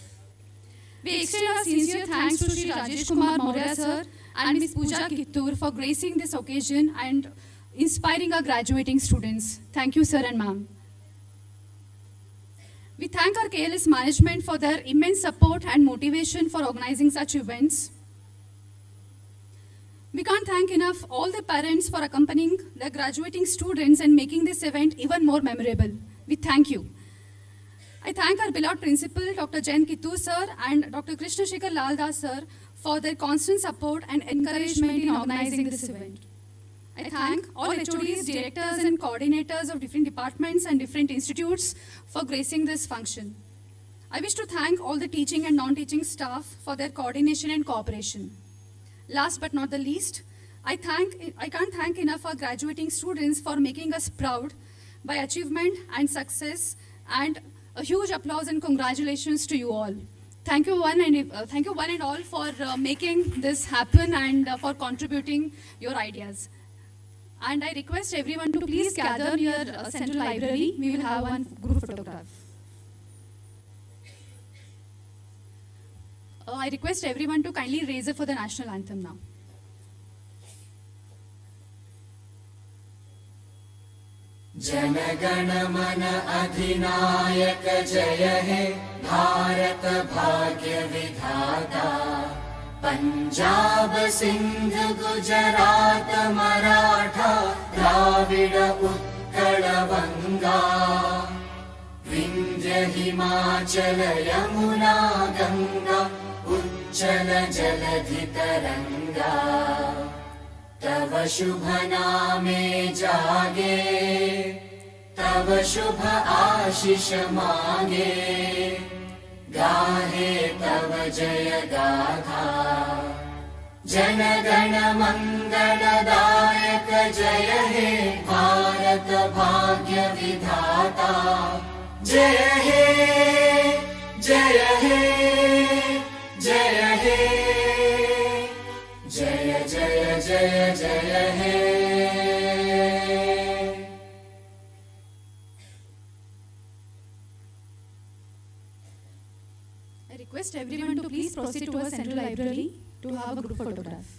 We extend our sincere thanks to Shri Rajesh Kumar Maurya sir and Ms. Pooja Kittur for gracing this occasion and inspiring our graduating students. Thank you, sir and ma'am. We thank our KLS management for their immense support and motivation for organizing such events. We can't thank enough all the parents for accompanying their graduating students and making this event even more memorable. We thank you. I thank our beloved principal, Dr. Jain Kittur sir and Dr. Krishna Shekhar Laldas sir for their constant support and encouragement in organizing this event. I thank all HODs, directors and coordinators of different departments and different institutes for gracing this function. I wish to thank all the teaching and non-teaching staff for their coordination and cooperation. Last but not the least, I can't thank enough our graduating students for making us proud by achievement and success, and a huge applause and congratulations to you all. Thank you one and all for making this happen and for contributing your ideas. And I request everyone to please gather near Central Library. We will have one group photograph. I request everyone to kindly raise it for the national anthem now. Jana Mana Adhinayak Jaya He Bharat Bhagya Vidhata Punjab Sindh Gujarat Maratha Dravida Utkala Vanga Vindhya Himachala Yamuna Ganga Uchala Jaladhi Taranga Tava Shubha Name Jage तव शुभ आशीष मांगे, गाहे तव जय गाथा। जन गण मंगलदायक जय हे भारत भाग्य विधाता। जय हे जय हे जय हे जय जय जय जय हे। I request everyone to please proceed to a central library to have a group photograph.